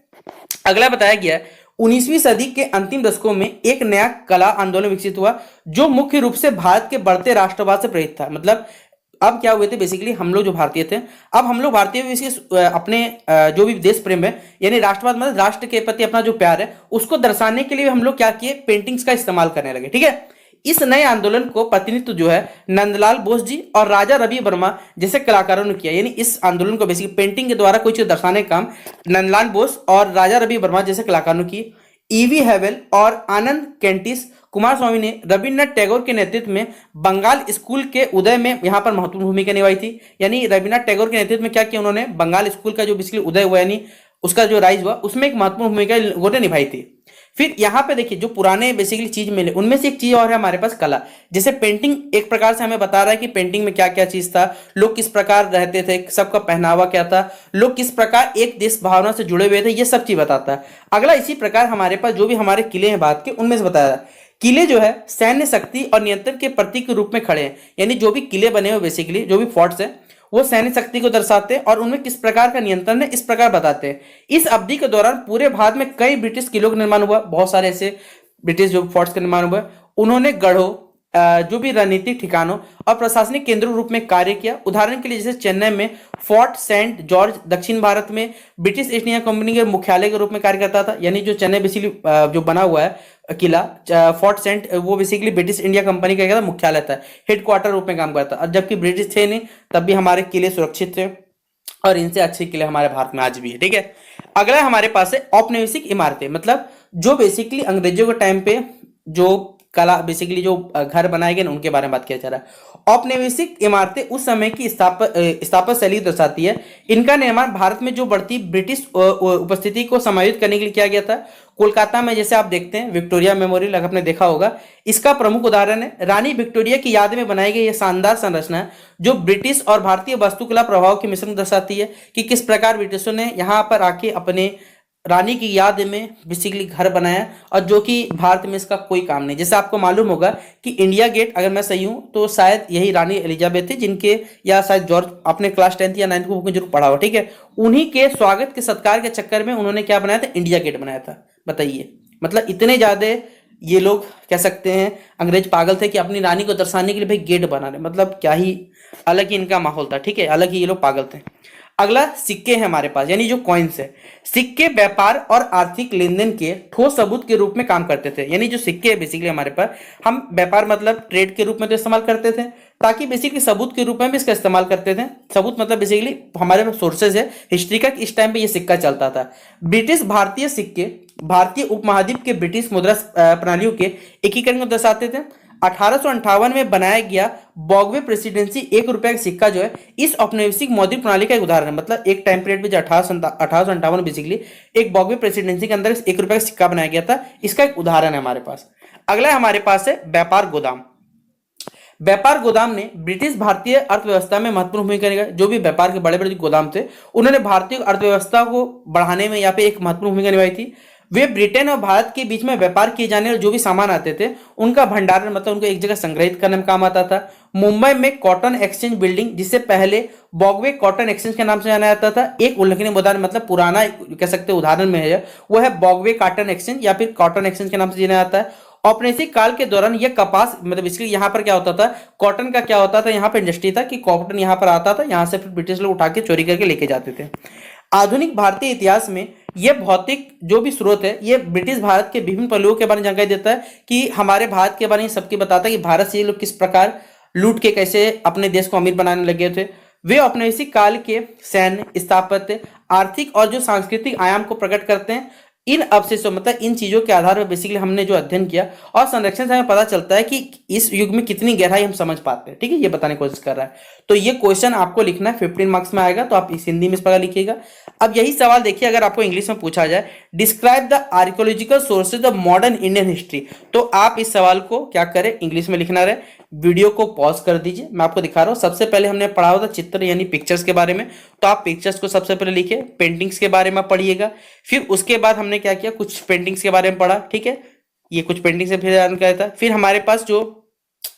अगला बताया गया 19वीं सदी के अंतिम दशकों में एक नया कला आंदोलन विकसित हुआ जो मुख्य रूप से भारत के बढ़ते राष्ट्रवाद से प्रेरित था। मतलब अब क्या हुए थे बेसिकली हम लोग जो भारतीय थे, अब हम लोग भारतीय अपने जो भी देश प्रेम है यानी राष्ट्रवाद मतलब राष्ट्र के प्रति अपना जो प्यार है उसको दर्शाने के लिए हम लोग क्या किए, पेंटिंग्स का इस्तेमाल करने लगे, ठीक है। इस नए आंदोलन को प्रतिनिधित्व जो है नंदलाल बोस जी और राजा रवि वर्मा जैसे कलाकारों ने किया। यानी इस आंदोलन को बेसिकली पेंटिंग के द्वारा कोई चीज दर्शाने का काम नंदलाल बोस और राजा रवि वर्मा जैसे कलाकारों ने की। ईवी हेवेल और आनंद कैंटिस कुमार स्वामी ने रविन्द्रनाथ टैगोर के नेतृत्व में बंगाल स्कूल के उदय में यहाँ पर महत्वपूर्ण भूमिका निभाई थी। यानी रविन्द्रनाथ टैगोर के नेतृत्व में क्या किया उन्होंने, बंगाल स्कूल का जो बेसिकली उदय हुआ यानी उसका जो राइज हुआ उसमें एक महत्वपूर्ण भूमिका लोगों ने निभाई थी। फिर यहाँ पे देखिए जो पुराने बेसिकली चीज मिले उनमें से एक चीज और है हमारे पास कला। जैसे पेंटिंग एक प्रकार से हमें बता रहा है कि पेंटिंग में क्या क्या चीज था, लोग किस प्रकार रहते थे, सबका पहनावा क्या था, लोग किस प्रकार एक देश भावना से जुड़े हुए थे, ये सब चीज बताता है। अगला इसी प्रकार हमारे पास जो भी हमारे किले हैं भारत के उनमें से बताया है। किले जो है सैन्य शक्ति और नियंत्रण के प्रतीक के रूप में खड़े हैं, यानी जो भी किले बने हुए बेसिकली जो भी फोर्ट्स है वो सैन्य शक्ति को दर्शाते हैं और उनमें किस प्रकार का नियंत्रण है इस प्रकार बताते हैं। इस अवधि के दौरान पूरे भारत में कई ब्रिटिश किलों का निर्माण हुआ, बहुत सारे ऐसे ब्रिटिश जो फोर्ट्स का निर्माण हुआ। उन्होंने गढ़ों जो भी रणनीतिक ठिकानों और प्रशासनिक केंद्रों के रूप में कार्य किया। उदाहरण के लिए जैसे चेन्नई में फोर्ट सेंट जॉर्ज दक्षिण भारत में ब्रिटिश ईस्ट इंडिया कंपनी के मुख्यालय के रूप में कार्य करता था, यानी जो चेन्नई बेसिकली जो बना हुआ है किला फोर्ट सेंट वो बेसिकली ब्रिटिश इंडिया कंपनी का मुख्यालय था, हेडक्वार्टर रूप में काम करता। और जबकि ब्रिटिश थे नहीं तब भी हमारे किले सुरक्षित थे और इनसे अच्छे किले हमारे भारत में आज भी है। ठीक है, अगला हमारे पास है औपनिवेशिक इमारतें, मतलब जो बेसिकली अंग्रेजों के टाइम पे जो कला बेसिकली जो घर बनाए गए उनके बारे में बात किया जा रहा है। औपनिवेशिक इमारतें उस समय की स्थापत्य शैली दर्शाती है। इनका निर्माण भारत में जो बढ़ती ब्रिटिश उपस्थिति को समायोजित करने के लिए किया गया था। कोलकाता में जैसे आप देखते हैं विक्टोरिया मेमोरियल अगर आपने देखा होगा, इसका प्रमुख उदाहरण है। रानी विक्टोरिया की याद में बनाई गई यह शानदार संरचना है जो ब्रिटिश और भारतीय वास्तुकला प्रभाव के मिश्रण दर्शाती है कि किस प्रकार ब्रिटिशों ने यहाँ पर आके अपने रानी की याद में बेसिकली घर बनाया और जो कि भारत में इसका कोई काम नहीं। जैसे आपको मालूम होगा कि इंडिया गेट अगर मैं सही हूं तो शायद यही रानी एलिजाबेथ थी जिनके, या शायद जॉर्ज, आपने क्लास 10th या 9th को बुक में जरूर पढ़ा हो। ठीक है, उन्हीं के स्वागत के सत्कार के चक्कर में उन्होंने क्या बनाया था, इंडिया गेट बनाया था। बताइए, मतलब इतने ज्यादा ये लोग कह सकते हैं अंग्रेज पागल थे कि अपनी रानी को दर्शाने के लिए भाई गेट बना रहे, मतलब क्या ही अलग ही इनका माहौल था। ठीक है, अलग ही ये लोग पागल थे। अगला सिक्के हैं हमारे पास, यानी जो कॉइन्स है। सिक्के व्यापार और आर्थिक लेन देन के ठोस सबूत के रूप में काम करते थे, यानी जो सिक्के है बेसिकली हमारे पास, हम व्यापार मतलब ट्रेड के रूप में तो इस्तेमाल करते थे, ताकि बेसिकली सबूत के रूप में भी इसका इस्तेमाल करते थे। सबूत मतलब बेसिकली हमारे पास सोर्सेज है हिस्ट्री का, इस टाइम पे ये सिक्का चलता था। ब्रिटिश भारतीय सिक्के भारतीय उपमहाद्वीप के ब्रिटिश मुद्रा प्रणालियों के एकीकरण को दर्शाते थे। 1858 में बनाया गया बॉगवे प्रेसिडेंसी ₹1 का सिक्का जो है इस औपनिवेशिक मौद्रिक प्रणाली का एक उदाहरण है। मतलब एक टाइम पीरियड में जो 1858 बेसिकली एक बॉगवे प्रेसिडेंसी के अंदर ₹1 का सिक्का बनाया गया था, इसका एक उदाहरण है हमारे पास। अगला हमारे पास है व्यापार गोदाम। व्यापार गोदाम ने ब्रिटिश भारतीय अर्थव्यवस्था में महत्वपूर्ण भूमिका निभाई। जो भी व्यापार के बड़े बड़े गोदाम थे उन्होंने भारतीय अर्थव्यवस्था को बढ़ाने में यहाँ पे एक महत्वपूर्ण भूमिका निभाई थी। वे ब्रिटेन और भारत के बीच में व्यापार किए जाने वाले जो भी सामान आते थे उनका भंडारण मतलब उनको एक जगह संग्रहित करने में काम आता था। मुंबई में कॉटन एक्सचेंज बिल्डिंग, जिसे पहले बॉगवे कॉटन एक्सचेंज के नाम से जाना जाता था, एक उल्लेखनीय उदाहरण मतलब पुराना कह सकते उदाहरण में है वो है बॉगवे कॉटन एक्सचेंज या फिर कॉटन एक्सचेंज के नाम से जाना जाता है। औपनिवेशिक काल के दौरान यह कपास मतलब इसलिए यहाँ पर क्या होता था, कॉटन का क्या होता था, यहाँ पर इंडस्ट्री था कि कॉटन यहाँ पर आता था, यहाँ से फिर ब्रिटिश लोग उठा के चोरी करके लेके जाते थे। आधुनिक भारतीय इतिहास में यह भौतिक जो भी स्रोत है ये ब्रिटिश भारत के विभिन्न पहलुओं के बारे में जानकारी देता है कि हमारे भारत के बारे में सबके बताता है कि भारत से ये लोग किस प्रकार लूट के कैसे अपने देश को अमीर बनाने लगे थे। वे औपनिवेशिक काल के सैन्य, स्थापत्य, आर्थिक और जो सांस्कृतिक आयाम को प्रकट करते हैं। इन अवशेषों मतलब इन चीजों के आधार पर बेसिकली हमने जो अध्ययन किया और संरक्षण से हमें पता चलता है कि इस युग में कितनी गहराई हम समझ पाते हैं। ठीक है, ये बताने की कोशिश कर रहा है। तो ये क्वेश्चन आपको लिखना है, 15 मार्क्स में आएगा, तो आप इस हिंदी में इस प्रकार लिखिएगा। अब यही सवाल देखिए अगर आपको इंग्लिश में पूछा जाए, describe the archaeological sources of modern Indian history, तो आप इस सवाल को क्या करें, इंग्लिश में लिखना रहे। वीडियो को पॉज कर दीजिए, मैं आपको दिखा रहा हूं। सबसे पहले हमने पढ़ा हुआ था चित्र यानी पिक्चर्स के बारे में, तो आप पिक्चर्स को सबसे पहले लिखिए। पेंटिंग्स के बारे में पढ़िएगा, फिर उसके बाद हमने क्या किया, कुछ पेंटिंग्स के बारे में पढ़ा। ठीक है, ये कुछ पेंटिंग से फिर जानकारी था। फिर हमारे पास जो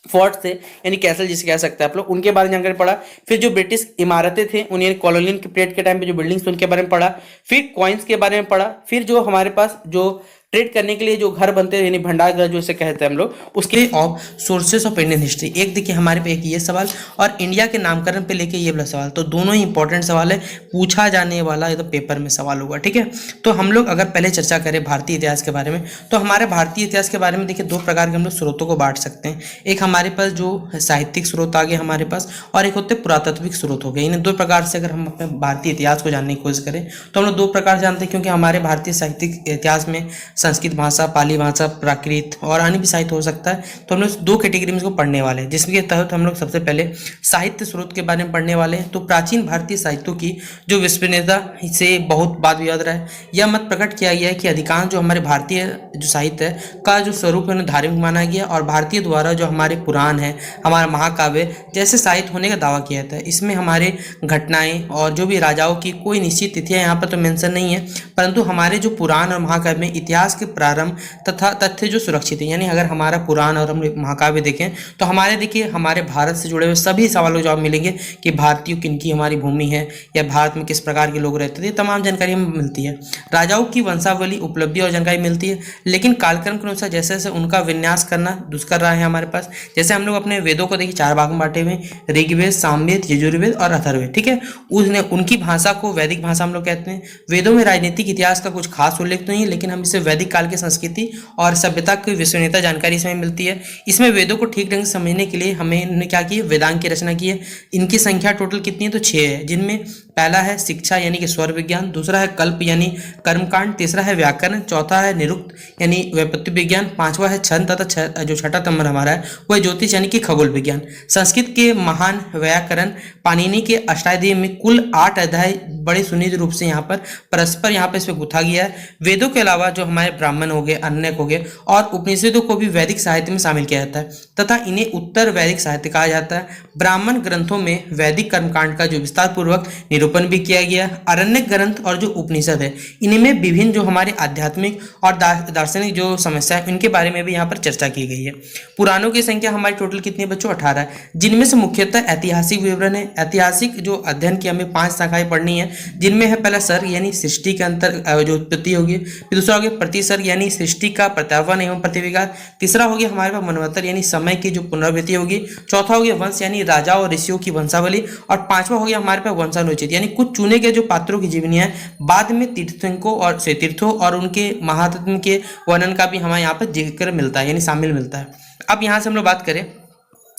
फोर्ट थे यानी कैसल जिसे कह सकते हैं आप लोग, उनके बारे में जानकारी पढ़ा। फिर जो ब्रिटिश इमारतें थे उन्हें कॉलोनियल पीरियड के टाइम पे जो बिल्डिंग्स थे उनके बारे में पढ़ा। फिर कॉइन्स के बारे में पढ़ा। फिर जो हमारे पास जो ट्रेड करने के लिए जो घर बनते हैं यानी भंडार घर जो इसे कहते हैं हम लोग, उसके of sources of Indian history. एक देखिए हमारे पे एक ये सवाल और इंडिया के नामकरण पे लेके ये वाला सवाल, तो दोनों ही इंपॉर्टेंट सवाल है, पूछा जाने वाला तो पेपर में सवाल होगा। ठीक है, तो हम लोग अगर पहले चर्चा करें भारतीय इतिहास के बारे में, तो हमारे भारतीय इतिहास के बारे में देखिए दो प्रकार के हम लोग स्रोतों को बांट सकते हैं। एक हमारे पास जो साहित्यिक स्रोत आ गए हमारे पास, और एक होते पुरातात्विक स्रोत हो गए। इन दो प्रकार से अगर हम अपने भारतीय इतिहास को जानने की कोशिश करें तो हम लोग दो प्रकार जानते हैं, क्योंकि हमारे भारतीय साहित्यिक इतिहास में संस्कृत भाषा, पाली भाषा, प्राकृत और अन्य भी साहित्य हो सकता है। तो हम लोग 2 कैटेगरी में इसको पढ़ने वाले हैं, जिसमें के तहत हम लोग सबसे पहले साहित्य स्रोत के बारे में पढ़ने वाले हैं। तो प्राचीन भारतीय साहित्यों की जो विश्वसनीयता से बहुत वाद विवाद रहा है। यह मत प्रकट किया गया है कि अधिकांश जो हमारे भारतीय जो साहित्य है का जो स्वरूप है उन्हें धार्मिक माना गया, और भारतीय द्वारा जो हमारे पुराण है, हमारा महाकाव्य जैसे साहित्य होने का दावा किया जाता है। इसमें हमारे घटनाएं और जो भी राजाओं की कोई निश्चित तिथियां यहाँ पर तो मेंशन नहीं है, परंतु हमारे जो पुराण और महाकाव्य में इतिहास के प्रारंभ तथा तथ्य जो सुरक्षित है। यानी अगर हमारा पुराण और हम महाकाव्य देखें तो हमारे देखिए हमारे भारत से जुड़े हुए सभी सवालों के जवाब मिलेंगे कि भारतीय किनकी हमारी भूमि है या भारत में किस प्रकार के लोग रहते थे, तमाम जानकारी हमें मिलती है। राजाओं की वंशावली, उपलब्धि और जानकारी मिलती है, लेकिन कालक्रम के अनुसार जैसे जैसे उनका विन्यास करना दुष्कर रहा है हमारे पास। जैसे हम लोग अपने वेदों को देखिए 4 भाग में बांटे हुए, ऋग्वेद, सामवेद, यजुर्वेद और अथर्ववेद, ठीक है। उसने उनकी भाषा को वैदिक भाषा हम लोग कहते हैं। वेदों में राजनीतिक इतिहास का कुछ खास उल्लेख तो नहीं है, लेकिन हम इसे वैदिक काल की संस्कृति और सभ्यता की विश्वसनीयता जानकारी इसमें मिलती है। इसमें वेदों को ठीक ढंग से समझने के लिए हमें इन्होंने क्या किया, वेदांग की रचना की है। इनकी संख्या टोटल कितनी है, तो 6 है, जिनमें पहला है शिक्षा यानी कि स्वर विज्ञान, दूसरा है कल्प यानी कर्मकांड, तीसरा है व्याकरण, चौथा है निरुक्त यानी व्युत्पत्ति विज्ञान, पांचवा है छंद, तथा जो छठा नंबर हमारा है वह है ज्योतिष यानी कि खगोल विज्ञान। संस्कृत के महान व्याकरण पाणिनि के अष्टाध्यायी में कुल 8 अध्याय बड़े सुनिश्चित रूप से यहाँ पर परस्पर यहाँ पर इसमें गुथा गया है। वेदों के अलावा जो हमारे ब्राह्मण हो गए, अन्य हो गए और उपनिषदों को भी वैदिक साहित्य में शामिल किया जाता है तथा इन्हें उत्तर वैदिक साहित्य कहा जाता है। ब्राह्मण ग्रंथों में वैदिक कर्मकांड का जो विस्तार पूर्वक निरूपण भी किया गया। अरण्यक ग्रंथ और जो उपनिषद है इनमें विभिन्न जो हमारे आध्यात्मिक और दार्शनिक जो समस्या है इनके बारे में भी यहाँ पर चर्चा की गई है। पुराणों की संख्या हमारी टोटल कितनी है बच्चों, 18 है, जिनमें से मुख्यतः ऐतिहासिक विवरण है। ऐतिहासिक जो अध्ययन की हमें 5 शाखाएं पढ़नी है, जिनमें है पहला सर्ग यानी सृष्टि के अंतर जो उत्पत्ति होगी, फिर दूसरा हो गया प्रतिसर्ग यानी सृष्टि का प्रत्यावर्तन एवं प्रतिविकार, तीसरा हो गया हमारे पास मनवंतर यानी समय की जो पुनरावृत्ति होगी, चौथा हो गया वंश यानी राजा और ऋषियों की वंशावली, और पांचवा हो गया हमारे पास वंशानुचित यानी कुछ चुने गए जो पात्रों की जीवनी है। बाद में तीर्थंकों और से तीर्थों और उनके महात्म्य के वर्णन का भी हमें यहाँ पर जिक्र मिलता है यानी शामिल मिलता है। अब यहाँ से हम लोग बात करें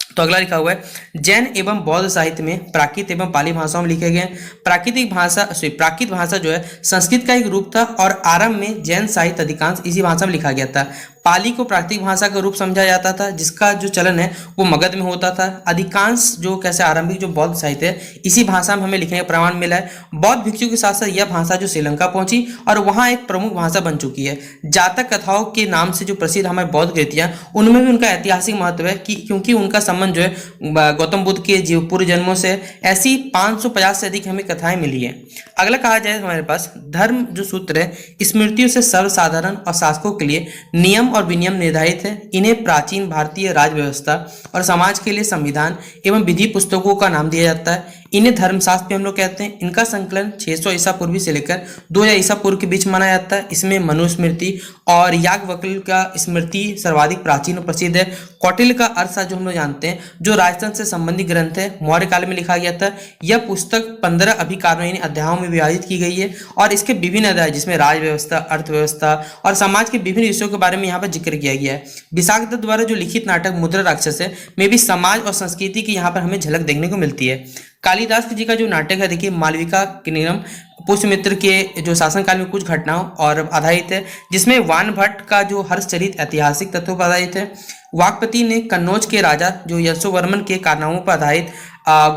तो अगला लिखा हुआ है जैन एवं बौद्ध साहित्य में प्राकृत एवं पाली भाषाओं में लिखे गए। प्राकृत भाषा जो है संस्कृत का एक रूप था और आरंभ में जैन साहित्य अधिकांश इसी भाषा में लिखा गया था। पाली को प्राकृतिक भाषा का रूप समझा जाता था, जिसका जो चलन है वो मगध में होता था। अधिकांश जो कैसे आरंभिक जो बौद्ध साहित्य है इसी भाषा में हमें लिखने का प्रमाण मिला है। बौद्ध भिक्षु के साथ साथ यह भाषा जो श्रीलंका पहुंची और वहां एक प्रमुख भाषा बन चुकी है। जातक कथाओं के नाम से जो प्रसिद्ध हमारे बौद्ध कृतियां उनमें भी उनका ऐतिहासिक महत्व है कि क्योंकि उनका संबंध जो है गौतम बुद्ध के पूर्व जन्मों से। ऐसी 550 से अधिक हमें कथाएं मिली है। अगला कहा जाए हमारे पास धर्म जो सूत्र है स्मृतियों से सर्वसाधारण और शासकों के लिए नियम और विनियम निर्धारित है। इन्हें प्राचीन भारतीय राज व्यवस्था और समाज के लिए संविधान एवं विधि पुस्तकों का नाम दिया जाता है। इन्हें धर्मशास्त्र भी हम लोग कहते हैं। इनका संकलन 600 ईसा पूर्व से लेकर 2000 ईसा पूर्व के बीच माना जाता है। इसमें मनुस्मृति और याज्ञवल्क्य का स्मृति सर्वाधिक प्राचीन और प्रसिद्ध है। कौटिल्य का अर्थशास्त्र जो हम लोग जानते हैं जो राजतंत्र से संबंधित ग्रंथ है, मौर्य काल में लिखा गया था। यह पुस्तक 15 अभिकारों यानी अध्यायों में विभाजित की गई है और इसके विभिन्न अध्याय जिसमें राज व्यवस्था, अर्थव्यवस्था और समाज के विभिन्न विषयों के बारे में यहाँ पर जिक्र किया गया है। विशाख दत्त द्वारा जो लिखित नाटक मुद्रा राक्षस है में भी समाज और संस्कृति की यहाँ पर हमें झलक देखने को मिलती है। कालिदास जी का जो नाटक है देखिए मालविका किनीरम पुष्यमित्र के जो शासनकाल में कुछ घटनाओं और आधारित है, जिसमें वानभट्ट का जो हर्षचरित ऐतिहासिक तथ्यों पर आधारित है। वाकपति ने कन्नौज के राजा जो यशोवर्मन के कारनामों पर आधारित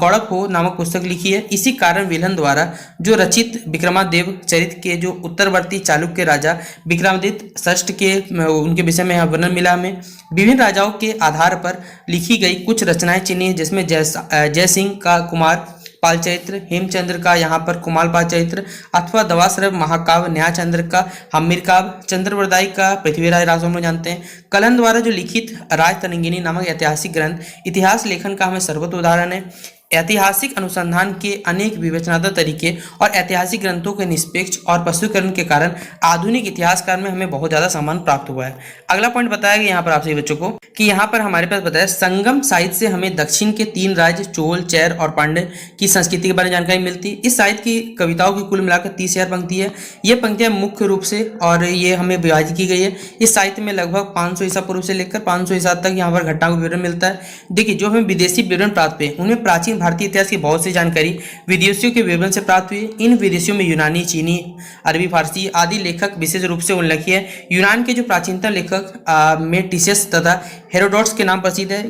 गौड़क हो नामक पुस्तक लिखी है। इसी कारण विल्हन द्वारा जो रचित विक्रमादेव चरित्र के जो उत्तरवर्ती चालुक्य राजा विक्रमादित्य षष्ठ के उनके विषय में वर्णन मिला हमें। विभिन्न राजाओं के आधार पर लिखी गई कुछ रचनाएं चिन्ही है, जिसमें जय सिंह का कुमार पाल चरित्र, हेमचंद्र का यहाँ पर कुमार पाल चरित्र अथवा दवाश्रव महाकाव्य, न्यायचंद्र का हम्मीर काव्य, चंद्रवरदाई का पृथ्वीराज राज हम लोग जानते हैं। कलन द्वारा जो लिखित राजतरंगिणी नामक ऐतिहासिक ग्रंथ इतिहास लेखन का हमें सर्वोत्तम उदाहरण है। ऐतिहासिक अनुसंधान के अनेक विवेचनात्मक तरीके और ऐतिहासिक ग्रंथों के निष्पक्ष और प्रस्तुतिकरण के कारण आधुनिक इतिहासकार में हमें बहुत ज्यादा सम्मान प्राप्त हुआ है। अगला पॉइंट बताया गया यहाँ पर आपसे बच्चों को कि यहाँ पर हमारे पास बताया संगम साहित्य से हमें दक्षिण के 3 राज्य चोल, चैर और पांड्य की संस्कृति के बारे में जानकारी मिलती है। इस साहित्य की कविताओं की कुल मिलाकर 30,000 पंक्ति है। ये पंक्तियां मुख्य रूप से और ये हमें विभाजित की गई है। इस साहित्य में लगभग 500 ईसा पूर्व से लेकर 500 ईसा तक यहाँ पर घटनाओं का विवरण मिलता है। देखिए जो हमें विदेशी विवरण प्राप्त है उनमें प्राचीन भारतीय इतिहास की बहुत सी जानकारी विदेशियों के विवरण से प्राप्त हुई। इन विदेशियों में यूनानी, चीनी, अरबी, फारसी आदि लेखक विशेष रूप से उल्लेखनीय है। यूनान के जो प्राचीनतम लेखक में टीसियस तथा हेरोडोटस के नाम प्रसिद्ध है।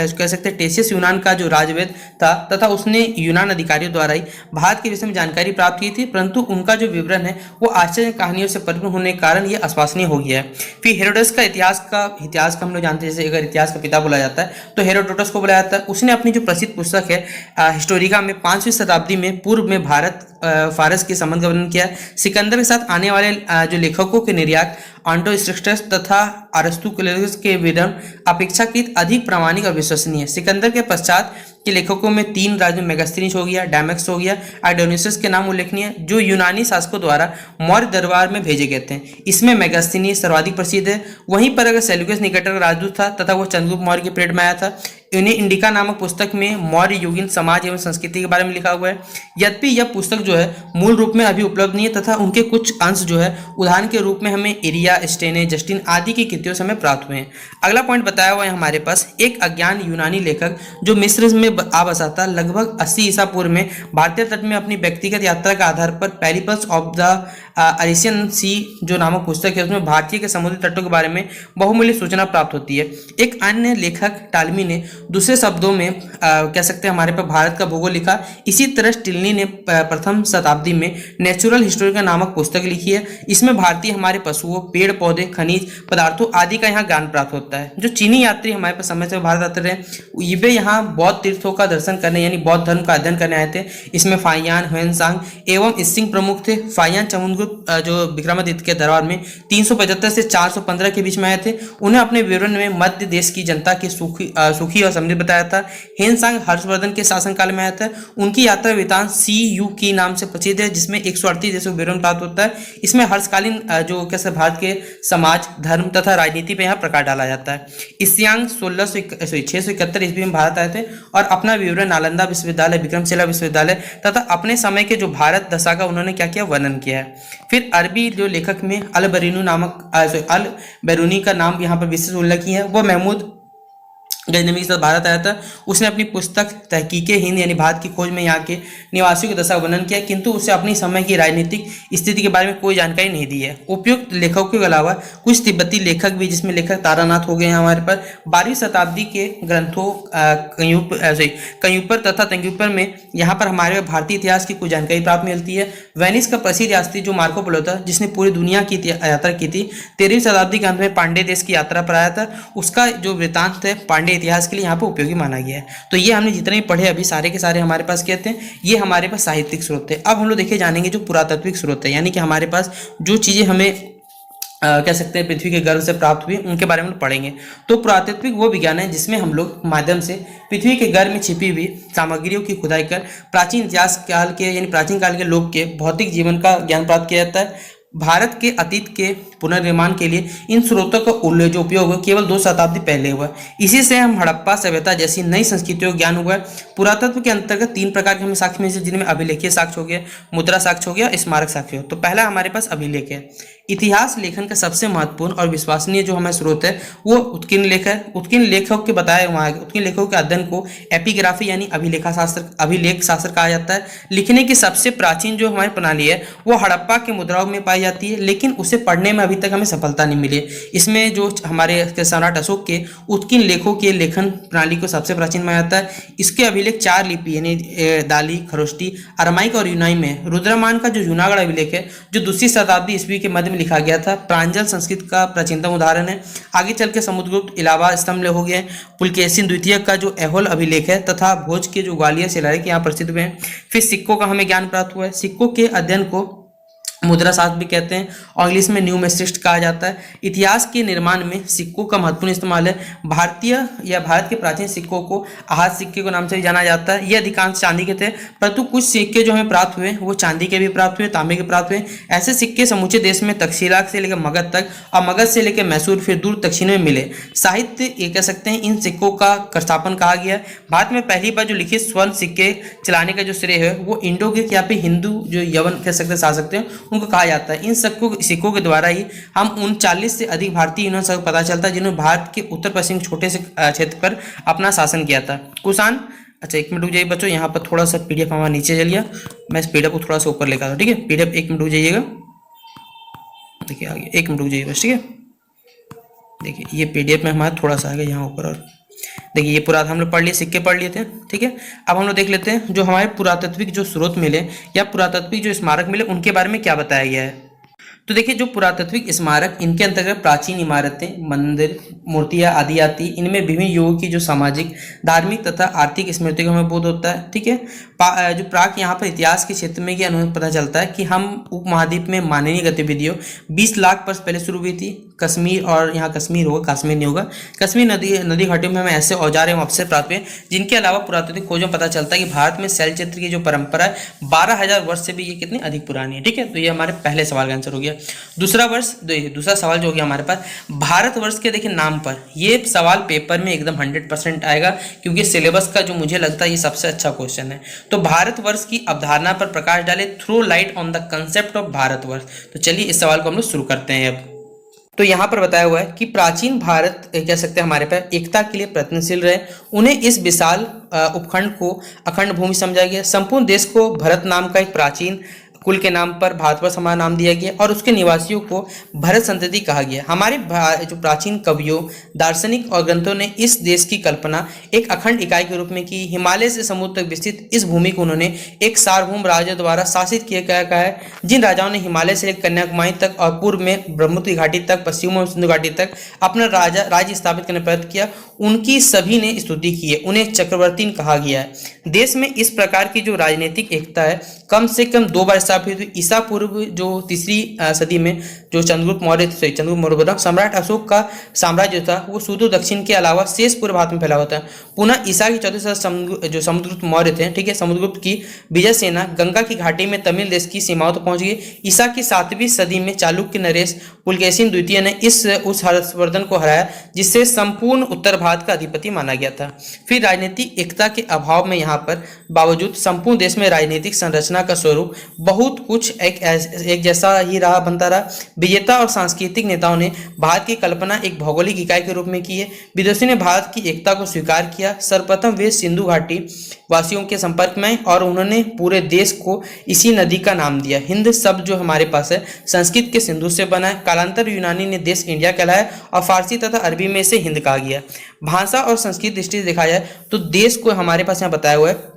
कह सकते हैं टेसियस यूनान का जो राजवेद था तथा उसने यूनान अधिकारियों द्वारा ही भारत के विषय में जानकारी प्राप्त की थी, परंतु उनका जो विवरण है वो आश्चर्य कहानियों से परिपूर्ण होने के कारण ये अविश्वसनीय हो गया है। फिर हेरोडोटस का इतिहास का हम लोग जानते हैं, जैसे अगर इतिहास का पिता बोला जाता है तो हेरोडोटस को बोला जाता है। उसने अपनी जो प्रसिद्ध पुस्तक है हिस्टोरिका में 5वीं शताब्दी में पूर्व में भारत फारस के संबंध का वर्णन किया। सिकंदर के साथ आने वाले जो लेखकों के निर्यात आंटोस्ट्रक्टस तथा अरिस्तोक्लेस के विवरण अपेक्षाकृत अधिक प्रामाणिक और विश्वसनीय है। सिकंदर के पश्चात के लेखकों में 3 राज्यों मेगास्थनीज हो गया, डैमेक्स हो गया, आइडोनियस के नाम उल्लेखनीय जो यूनानी शासकों द्वारा मौर्य दरबार में भेजे गए थे। इसमें मेगास्थनीज सर्वाधिक प्रसिद्ध है। वहीं पर अगर सेल्यूकस निकेटर का राजदूत था तथा वो चंद्रगुप्त मौर्य के पीरियड में आया था। इन्हें इंडिका नामक पुस्तक में मौर्य युगीन समाज एवं संस्कृति के बारे में लिखा हुआ है। यद्यपि यह पुस्तक जो है मूल रूप में अभी उपलब्ध नहीं है तथा उनके कुछ अंश जो है उदाहरण के रूप में हमें एरिया, स्टेने, जस्टिन आदि की कृतियों से हमें प्राप्त हुए हैं। अगला पॉइंट बताया हुआ है हमारे पास, एक अज्ञान यूनानी लेखक जो मिस्र में आ बसा था लगभग 80 ईसा पूर्व में भारतीय तट में अपनी व्यक्तिगत यात्रा के आधार पर पेरिप्लस ऑफ द अरेबियन सी जो नामक पुस्तक है उसमें भारतीय के समुद्री तटों के बारे में बहुमूल्य सूचना प्राप्त होती है। एक अन्य लेखक टालमी ने दूसरे शब्दों में कह सकते हैं हमारे पर भारत का भूगोल लिखा। इसी तरह स्टिलनी ने प्रथम शताब्दी में नेचुरल हिस्टोरिकल नामक पुस्तक लिखी है। इसमें भारतीय हमारे पशुओं, पेड़ पौधे, खनिज पदार्थों आदि का यहाँ ज्ञान प्राप्त होता है। जो चीनी यात्री हमारे पास समय से भारत आते रहे वे यहाँ बौद्ध तीर्थों का दर्शन करने यानी बौद्ध धर्म का अध्ययन करने आए थे। इसमें फाहियान, ह्वेनसांग एवं इसिंग प्रमुख थे। फाहियान चमुंडगुप्त जो विक्रमादित्य के दरबार में 375 से 415 के बीच में आए थे। उन्हें अपने विवरण में मध्य देश की जनता के सुखी और समृद्ध बताया था। हेनसांग हर्षवर्धन के शासनकाल में आया था। उनकी यात्रा वृतांत CU की नाम से प्रसिद्ध है जिसमें 138 देशों का विवरण प्राप्त होता है। इसमें हर्षकालीन जो कैसे भारत के समाज, धर्म तथा राजनीति पर यहाँ प्रकाश डाला जाता है। इस्यांग 671 ईस्वी में भारत आए थे और अपना विवरण नालंदा विश्वविद्यालय, विक्रमशिला विश्वविद्यालय तथा अपने समय के जो भारत दशा का उन्होंने क्या किया वर्णन किया है। फिर अरबी जो लेखक में अल बेरूनी का नाम यहाँ पर विशेष उल्लेखनीय है। वह महमूद गजनवी के साथ भारत आया था। उसने अपनी पुस्तक तहकीके हिंद यानी भारत की खोज में यहाँ के निवासियों की दशा का वर्णन किया, किंतु उसे अपनी समय की राजनीतिक स्थिति के बारे में कोई जानकारी नहीं दी है। उपयुक्त लेखकों के अलावा कुछ तिब्बती लेखक भी, जिसमें लेखक तारानाथ हो गए हैं हमारे पास। 12वीं शताब्दी के ग्रंथों कयूपर तथा तंग्यूपर में यहाँ पर हमारे भारतीय इतिहास की कुछ जानकारी प्राप्त मिलती है। वेनिस का प्रसिद्ध यात्री जो मार्को पोलो था जिसने पूरी दुनिया की यात्रा की थी, 13वीं शताब्दी के अंत में पांडे देश की यात्रा पर आया था। उसका जो वृतांत है पांडे इतिहास के लिए यहाँ पर उपयोगी माना गया है। तो ये हमने जितने भी पढ़े अभी सारे के सारे हमारे पास कहते हैं ये हमारे पास साहित्यिक स्रोत है। अब हम लोग देखे जानेंगे जो पुरातात्विक स्रोत है, यानी कि हमारे पास जो चीजें हमें कह सकते हैं पृथ्वी के गर्भ से प्राप्त हुई उनके बारे में पढ़ेंगे। तो पुरातात्विक वो विज्ञान है जिसमें हम लोग माध्यम से पृथ्वी के गर्भ में छिपी हुई सामग्रियों की खुदाई कर प्राचीन इतिहास काल के यानी प्राचीन काल के लोग के भौतिक जीवन का ज्ञान प्राप्त किया जाता है। भारत के अतीत के पुनर्निर्माण के लिए इन स्रोतों का जो उपयोग केवल 2 शताब्दी पहले हुआ। इसी से हम हड़प्पा सभ्यता जैसी नई संस्कृतियों का ज्ञान हुआ है। पुरातत्व के अंतर्गत 3 प्रकार के हमें साक्ष्य मिले जिनमें अभिलेखीय साक्ष्य हो गया, मुद्रा साक्ष्य हो गया, स्मारक साक्ष्य हो। तो पहला हमारे पास अभिलेख है। इतिहास लेखन का सबसे महत्वपूर्ण और विश्वसनीय जो हमें स्रोत है वो उत्कीर्ण लेख है। उत्कीर्ण लेखक के बताए वहाँ उत्कीर्ण लेखकों के अध्ययन को एपिग्राफी यानी अभिलेख शास्त्र कहा जाता है। लिखने की सबसे प्राचीन जो हमारी प्रणाली है वो हड़प्पा के मुद्राओं में पाई जाती है, लेकिन उसे पढ़ने में अभी तक हमें सफलता नहीं मिली। इसमें जो हमारे सम्राट अशोक के उत्कीर्ण लेखों के लेखन प्रणाली को सबसे प्राचीन माना जाता है। इसके अभिलेख 4 लिपि यानी दाली, खरोष्टी, अरमाइक और यूनानी में। रुद्रमान का जो जूनागढ़ अभिलेख है जो 2वीं शताब्दी ईस्वी के मध्य में लिखा गया था, प्रांजल संस्कृत का प्राचीनतम उदाहरण है। आगे चल के समुद्रगुप्त इलाहाबाद स्तंभ हो गए, पुलकेशिन द्वितीय का जो ऐहोल अभिलेख है तथा भोज के जो ग्वालियर शिलालेख यहाँ प्रसिद्ध हुए हैं। फिर सिक्कों का हमें ज्ञान प्राप्त हुआ है। सिक्कों के अध्ययन को मुद्रा शास्त्र भी कहते हैं और इंग्लिश में न्यूमिस्टिक्स कहा जाता है। इतिहास के निर्माण में सिक्कों का महत्वपूर्ण इस्तेमाल है। भारतीय या भारत के प्राचीन सिक्कों को आहत सिक्के के नाम से भी जाना जाता है। ये अधिकांश चांदी के थे, परंतु कुछ सिक्के जो हमें प्राप्त हुए वो चांदी के भी प्राप्त हुए, तांबे के प्राप्त हुए। ऐसे सिक्के समूचे देश में तक्षशिला से लेकर मगध तक और मगध से लेकर मैसूर फिर दूर दक्षिण में मिले। साहित्य ये कह सकते हैं इन सिक्कों का कर्षापन कहा गया। भारत में पहली बार जो लिखित स्वर्ण सिक्के चलाने का जो श्रेय है वो इंडो ग्रीक या फिर हिंदू जो यवन कह सकते आ सकते हैं उनको कहा जाता है। इन सिक्कों के द्वारा ही हम 39 से अधिक भारतीय यूनियन का पता चलता है जिन्होंने भारत के उत्तर पश्चिम छोटे से क्षेत्र पर अपना शासन किया था। कुषाण अच्छा 1 मिनट रुक जाइए बच्चों, यहाँ पर थोड़ा सा पीडीएफ हमारा नीचे चल गया, मैं इस पीडीएफ को थोड़ा सा ऊपर लेकर आता हूँ, ठीक है। पीडीएफ 1 मिनट रुक जाइएगा, देखिए आ गया, 1 मिनट रुक जाइए बस, ठीक है। देखिए ये पीडीएफ में हमारा थोड़ा सा आ गया यहाँ ऊपर, और देखिए ये पूरा हम लोग पढ़ लिए, सिक्के पढ़ लिए थे, ठीक है। अब हम लोग देख लेते हैं जो हमारे पुरातात्विक जो स्रोत मिले या पुरातात्विक जो स्मारक मिले उनके बारे में क्या बताया गया है। तो देखिए जो पुरातात्विक स्मारक, इनके अंतर्गत प्राचीन इमारतें, मंदिर, मूर्तियां आदि आती, इनमें विभिन्न युगों की जो सामाजिक, धार्मिक तथा आर्थिक स्मृतियों का हमें बोध होता है, ठीक है। जो प्राक यहाँ पर इतिहास के क्षेत्र में यह अनुभव पता चलता है कि हम उपमहाद्वीप में मानवीय गतिविधियों 20 लाख वर्ष पहले शुरू हुई थी। कश्मीर, और यहाँ कश्मीर होगा, कश्मीर नहीं होगा, कश्मीर नदी घाटियों में हमें ऐसे औजार एवं अवशेष प्राप्त हुए जिनके अलावा पुरातात्विक खोजों में पता चलता है कि भारत में शैल चित्र की जो परंपरा है 12,000 वर्ष से भी ये कितनी अधिक पुरानी है, ठीक है। तो ये हमारे पहले सवाल का आंसर हो गया। दूसरा सवाल जो हो गया हमारे पास, भारतवर्ष के देखिए नाम पर, ये सवाल पेपर में एकदम 100% आएगा, क्योंकि सिलेबस का जो मुझे लगता है ये सबसे अच्छा क्वेश्चन है। तो भारतवर्ष की अवधारणा पर प्रकाश डाले, throw light on the concept of Bharatvarsh. तो चलिए इस सवाल को हम लोग शुरू करते हैं अब। तो यहाँ पर बताया हुआ है कि प्राचीन भारत कह सकते हैं हमारे पास एकता के लिए प्रयत्नशील रहे, उन्हें इस विशाल उपखंड को अखंड भूमि समझा गया। संपूर्ण देश को भरत नाम का एक प्राचीन कुल के नाम पर भारतवर्ष हमारा नाम दिया गया और उसके निवासियों को भरत संतति कहा गया। हमारे जो प्राचीन कवियों, दार्शनिक और ग्रंथों ने इस देश की कल्पना एक अखंड इकाई के रूप में की। हिमालय से समुद्र तक विस्तृत इस भूमि को उन्होंने एक सार्वभौम राजा द्वारा शासित किया गया कहा है। जिन राजाओं ने हिमालय से लेकर कन्याकुमारी तक और पूर्व में ब्रह्मपुत्र घाटी तक, पश्चिम में सिंधु घाटी तक अपना राज्य स्थापित करने का प्रयत्न किया, उनकी सभी ने स्तुति की है, उन्हें चक्रवर्ती कहा गया है। देश में इस प्रकार की जो राजनीतिक एकता है कम से कम 2 बार स्थापित हुई। ईसा पूर्व जो 3री सदी में जो चंद्रगुप्त मौर्य सम्राट अशोक का साम्राज्य था वो सुदूर दक्षिण के अलावा शेष पूर्व भारत में फैला हुआ था। पुनः ईसा की 4वीं सदी जो समुद्रगुप्त मौर्य थे, ठीक है, समुद्रगुप्त की विजय सेना गंगा की घाटी में तमिल देश की सीमाओं तक पहुंच गई। ईसा की 7वीं सदी में चालुक्य नरेश पुलकेशिन द्वितीय ने उस हर्षवर्धन को हराया जिससे संपूर्ण उत्तर भारत का अधिपति माना गया था। फिर राजनीतिक एकता के अभाव में यहाँ पर बावजूद संपूर्ण देश में राजनीतिक संरचना का स्वरूप बहुत कुछ एक जैसा ही रहा, बनता रहा। विजेता और सांस्कृतिक नेताओं ने भारत की कल्पना एक भौगोलिक इकाई के रूप में की है। विदेशियों ने भारत की एकता को स्वीकार किया। सर्वप्रथम वे सिंधु घाटी वासियों के संपर्क में आए और उन्होंने पूरे देश को इसी नदी का नाम दिया। हिंद शब्द जो हमारे पास है संस्कृत के सिंधु से बना है। कालांतर यूनानी ने देश इंडिया कहलाया और फारसी तथा अरबी में से हिंद कहा गया। भाषा और संस्कृत दृष्टि से देखा जाए तो देश को हमारे पास यहाँ बताया हुआ है,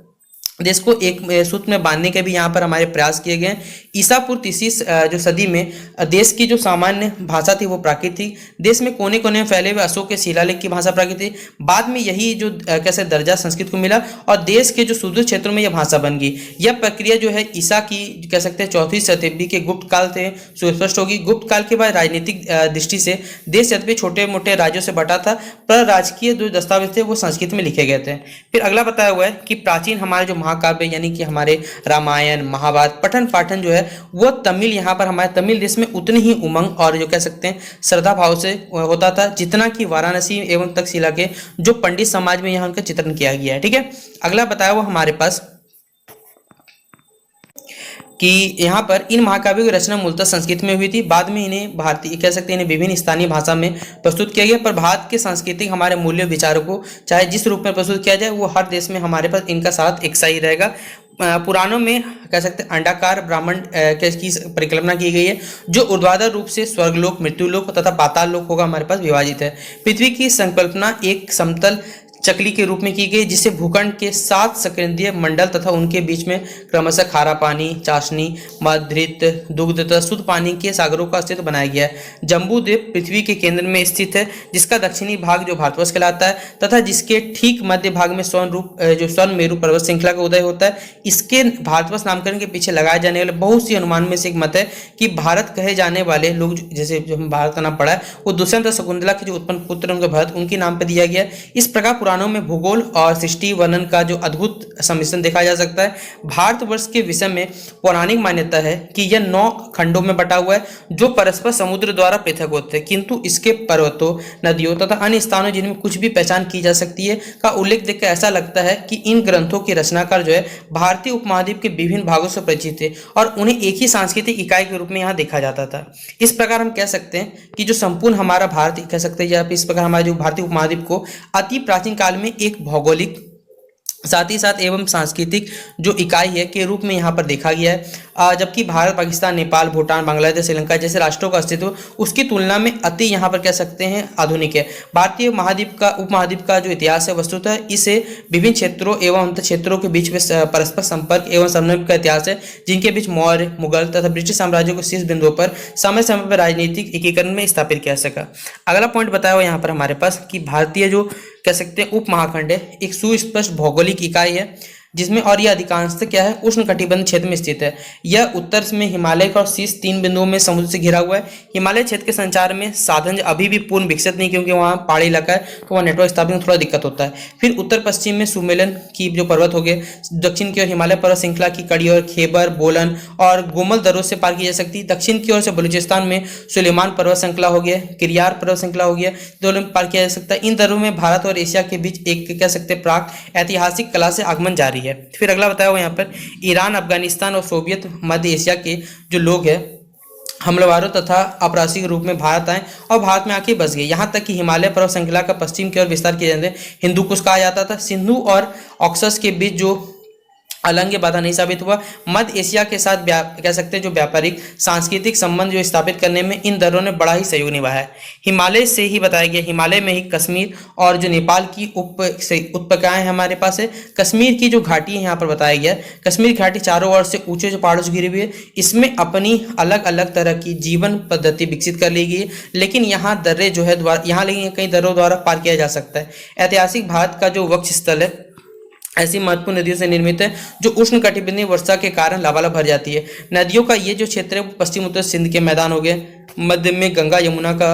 देश को एक सूत्र में बांधने के भी यहाँ पर हमारे प्रयास किए गए। ईसा पूर्व 3वीं जो सदी में देश की जो सामान्य भाषा थी वो प्राकृत थी। देश में कोने कोने में फैले हुए अशोक के शिलालेख की भाषा प्राकृत थी। बाद में यही जो कैसे दर्जा संस्कृत को मिला और देश के जो सुदूर क्षेत्रों में यह भाषा बन गई। यह प्रक्रिया जो है ईसा की कह सकते हैं 4वीं शताब्दी के गुप्त काल से सुस्पष्ट होगी। गुप्त काल के बाद राजनीतिक दृष्टि से देश यद्यपि छोटे मोटे राज्यों से बटा था पर राजकीय जो दस्तावेज थे वो संस्कृत में लिखे गए थे। फिर अगला बताया हुआ है कि प्राचीन हमारे जो महाकाव्य यानी कि हमारे रामायण महाभारत पठन पाठन जो है वो तमिल, यहाँ पर हमारे तमिल देश में उतनी ही उमंग और जो कह सकते हैं श्रद्धा भाव से होता था जितना कि वाराणसी एवं तक्षशिला के जो पंडित समाज में यहाँ उनका चित्रण किया गया है। ठीक है, अगला बताया हुआ हमारे पास कि यहाँ पर इन महाकाव्यों की रचना मूलतः संस्कृत में हुई थी। बाद में इन्हें भारतीय कह सकते हैं इन्हें विभिन्न स्थानीय भाषा में प्रस्तुत किया गया। पर भारत के सांस्कृतिक हमारे मूल्य विचारों को चाहे जिस रूप में प्रस्तुत किया जाए वो हर देश में हमारे पास इनका साथ एक सा ही रहेगा। पुराणों में कह सकते हैं अंडाकार ब्राह्मण की परिकल्पना की गई है जो ऊर्ध्वाधर रूप से स्वर्गलोक, मृत्युलोक तथा पाताल लोक होगा हमारे पास विभाजित है। पृथ्वी की संकल्पना एक समतल चकली के रूप में की गई जिसे भूखंड के 7 संकेंद्रीय मंडल तथा उनके बीच में क्रमशः खारा पानी, चाशनी, मद, घृत, दुग्ध तथा शुद्ध पानी के सागरों का अस्तित्व बनाया गया है। जम्बू द्वीप पृथ्वी के केंद्र में स्थित है जिसका दक्षिणी भाग जो भारतवर्ष कहलाता है तथा जिसके ठीक मध्य भाग में स्वर्ण मेरु पर्वत श्रृंखला का उदय होता है। इसके भारतवर्ष नामकरण के पीछे लगाए जाने वाले बहुत सी अनुमान में से एक मत है कि भारत कहे जाने वाले लोग जैसे जो हम भारत का नाम पढ़ा है वो दुष्यंत और शकुंतला के जो उत्पन्न पुत्र उनके भरत उनके नाम पर दिया गया। इस प्रकार पुराणों में भूगोल और सृष्टि वर्णन का जो अद्भुत सम्मिश्रण देखा जा सकता है। भारतवर्ष के विषय में पौराणिक मान्यता है कि यह 9 खंडों में बटा हुआ है जो परस्पर समुद्र द्वारा पृथक होते हैं, किंतु इसके पर्वतों, नदियों तथा अन्य स्थानों जिनमें कुछ भी पहचान की जा सकती है का उल्लेख देखकर ऐसा लगता है कि इन ग्रंथों के रचनाकार जो है भारतीय उपमहाद्वीप के विभिन्न भागों से परिचित थे और उन्हें एक ही सांस्कृतिक इकाई के रूप में यहाँ देखा जाता था। इस प्रकार हम कह सकते हैं कि जो संपूर्ण हमारा भारत कह सकते हैं या इस प्रकार हमारे जो भारतीय उपमहाद्वीप को अति प्राचीन काल में एक भौगोलिक साथ ही साथ एवं सांस्कृतिक जो इकाई है के रूप में यहाँ पर देखा गया है। जबकि भारत, पाकिस्तान, नेपाल, भूटान, बांग्लादेश, श्रीलंका जैसे राष्ट्रों का अस्तित्व उसकी तुलना में अति यहाँ पर कह सकते हैं आधुनिक है। भारतीय महाद्वीप का, उपमहाद्वीप का जो इतिहास है वस्तुतः इसे विभिन्न क्षेत्रों एवं अंतर क्षेत्रों के बीच में परस्पर संपर्क एवं समन्वय का इतिहास है, जिनके बीच मौर्य, मुगल तथा ब्रिटिश साम्राज्यों को शीर्ष बिंदुओं पर समय समय पर राजनीतिक एकीकरण में स्थापित किया सका। अगला पॉइंट बताया हुआ यहाँ पर हमारे पास कि भारतीय जो कह सकते हैं उपमहाखंड है एक सुस्पष्ट भौगोलिक इकाई है, जिसमें और यह अधिकांशतः क्या है उष्णकटिबंध क्षेत्र में स्थित है। यह उत्तर में हिमालय का और शीर्ष 3 बिंदुओं में समुद्र से घिरा हुआ है। हिमालय क्षेत्र के संचार में साधन अभी भी पूर्ण विकसित नहीं, क्योंकि वहाँ पहाड़ी इलाका है तो वहाँ नेटवर्क स्थापित में थोड़ा दिक्कत होता है। फिर उत्तर पश्चिम में सुमेलन की जो पर्वत हो गए, दक्षिण की ओर हिमालय पर्वत श्रृंखला की कड़ी और खैबर, बोलन और गोमल दर्रों से पार की जा सकती है। दक्षिण की ओर से बलूचिस्तान में सुलेमान पर्वत श्रृंखला हो गया, किरियार पर्वत श्रृंखला हो गया, दोनों में पार किया जा सकता है। इन दर्रों में भारत और एशिया के बीच एक कह सकते हैं प्राक ऐतिहासिक कला से आगमन जारी है। फिर अगला बताया हुआ यहाँ पर ईरान, अफगानिस्तान और सोवियत मध्य एशिया के जो लोग हैं हमलावरों तथा आप्रवासी के रूप में भारत आए और भारत में आके बस गए। यहाँ तक कि हिमालय पर्वत श्रृंखला का पश्चिम की ओर विस्तार किया जाता है। हिंदू कुश कहा जाता था। सिंधु और ऑक्सस के बीच जो अलंग बाधा नहीं साबित हुआ। मध्य एशिया के साथ कह सकते हैं जो व्यापारिक सांस्कृतिक संबंध जो स्थापित करने में इन दलों ने बड़ा ही सहयोग निभाया है। हिमालय से ही बताया गया, हिमालय में ही कश्मीर और जो नेपाल की उपत्यकाएं हमारे पास है। कश्मीर की जो घाटी है यहाँ पर बताया गया, कश्मीर घाटी चारों ओर से ऊंचे जो पहाड़ों से घिरी हुई है। इसमें अपनी अलग अलग तरह की जीवन पद्धति विकसित कर ली गई, लेकिन यहाँ दर्रे जो है यहाँ लेकिन कई दर्रों द्वारा पार किया जा सकता है। ऐतिहासिक भारत का जो वक्ष स्थल है ऐसी महत्वपूर्ण नदियों से निर्मित है जो उष्णकटिबंधीय वर्षा के कारण लबालब भर जाती है। नदियों का ये जो क्षेत्र है पश्चिम उत्तर सिंध के मैदान हो गए, मध्य में गंगा यमुना का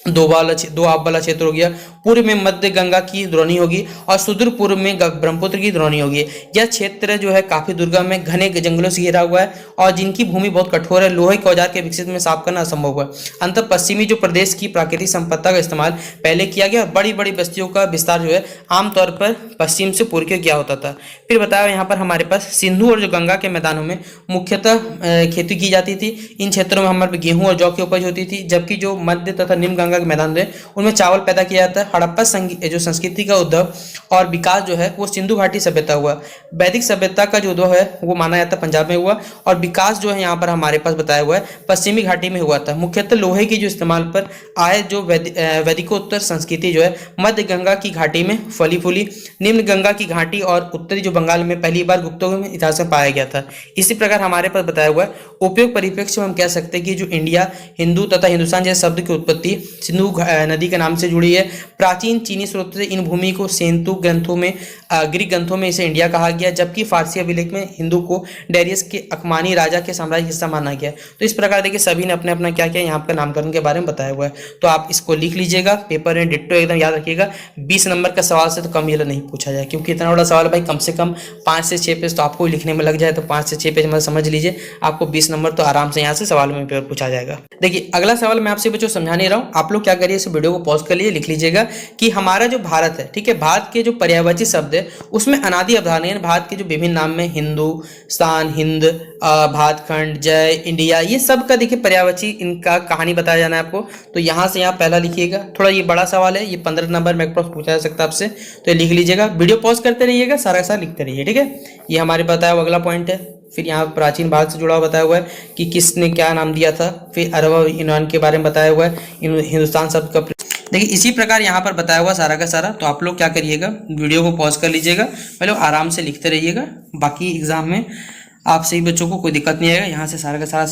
दो आप वाला क्षेत्र हो गया, पूर्व में मध्य गंगा की द्रोणी होगी और सुदूर पूर्व में ब्रह्मपुत्र की द्रोणी होगी। यह क्षेत्र जो है काफी दुर्गम है, घने जंगलों से घिरा हुआ है और जिनकी भूमि बहुत कठोर है। लोहे के औजार के विकसित में साफ करना असंभव है। अंतर पश्चिमी जो प्रदेश की प्राकृतिक संपदा का इस्तेमाल पहले किया गया और बड़ी बड़ी बस्तियों का विस्तार जो है आमतौर पर पश्चिम से पूर्व किया होता था। फिर बताया यहाँ पर हमारे पास सिंधु और जो गंगा के मैदानों में मुख्यतः खेती की जाती थी। इन क्षेत्रों में हमारे गेहूं और जौ की उपज होती थी, जबकि जो मध्य तथा निम्न गंगा के मैदान थे उनमें चावल पैदा किया जाता है। हड़प्पा जो संस्कृति का उद्भव और विकास जो है वो सिंधु घाटी सभ्यता हुआ। वैदिक सभ्यता का जो उद्भव है वो माना जाता है पंजाब में हुआ और विकास जो है यहाँ पर हमारे पास बताया हुआ है पश्चिमी घाटी में हुआ था। मुख्यतः लोहे की जो इस्तेमाल पर आए जो वैदिकोत्तर संस्कृति जो है मध्य गंगा की घाटी में फली फूली। निम्न गंगा की घाटी और उत्तरी जो बंगाल में पहली बार गुप्तों में इतिहास में पाया गया था। इसी प्रकार हमारे पास बताया हुआ है उपयोग परिप्रेक्ष्य में हम कह सकते हैं कि जो इंडिया, हिंदू तथा हिंदुस्तान जैसे शब्द की उत्पत्ति सिंधु नदी के नाम से जुड़ी है। प्राचीन चीनी स्रोत से इन भूमि को सेंतु ग्रंथों में, ग्रीक ग्रंथों में इसे इंडिया कहा गया, जबकि फारसी अभिलेख में हिंदू को डेरियस के अकमानी राजा के साम्राज्य हिस्सा माना गया। तो इस प्रकार देखिए सभी ने अपने अपना क्या किया यहाँ पर नामकरण के बारे में बताया हुआ है। तो आप इसको लिख लीजिएगा, पेपर में डिट्टो एकदम याद रखिएगा। 20 नंबर का सवाल से तो कम ये नहीं पूछा जाए, क्योंकि इतना बड़ा सवाल भाई कम से कम 5 से 6 पेज तो आपको लिखने में लग जाए। तो 5 से 6 पेज मतलब समझ लीजिए आपको 20 नंबर तो आराम से यहाँ से सवाल में पेपर पूछा जाएगा। देखिए अगला सवाल मैं आपसे बच्चों समझा नहीं रहा हूँ, आप लोग क्या करिए इस वीडियो को पॉज कर लीजिए, लिख लीजिएगा कि हमारा जो भारत है, ठीक है, भारत के जो पर्यायवाची शब्द है उसमें अनादि अवधारणा है। भारत के जो विभिन्न नाम में हिंदुस्तान, हिंद, भारतखंड, जय, इंडिया, ये सब का देखिए पर्यायवाची इनका कहानी बताया जाना है आपको। तो यहाँ से यहाँ पहला लिखिएगा। थोड़ा ये बड़ा सवाल है, ये 15 नंबर में पूछा जा सकता है आपसे, तो ये लिख लीजिएगा। वीडियो पॉज करते रहिएगा, सारा सारा लिखते रहिए, ठीक है। ये हमारे बताया हुआ अगला पॉइंट है। फिर यहाँ प्राचीन भारत से जुड़ा हुआ बताया हुआ है कि किसने क्या नाम दिया था। फिर अरब और यूनान के बारे में बताया हुआ है, हिंदुस्तान शब्द का। देखिए इसी प्रकार यहाँ पर बताया हुआ सारा का सारा। तो आप लोग क्या करिएगा, वीडियो को पॉज कर लीजिएगा, पहले आराम से लिखते रहिएगा। बाकी एग्जाम में आप सही बच्चों को कोई दिक्कत नहीं आएगा। यहाँ से सारा का सारा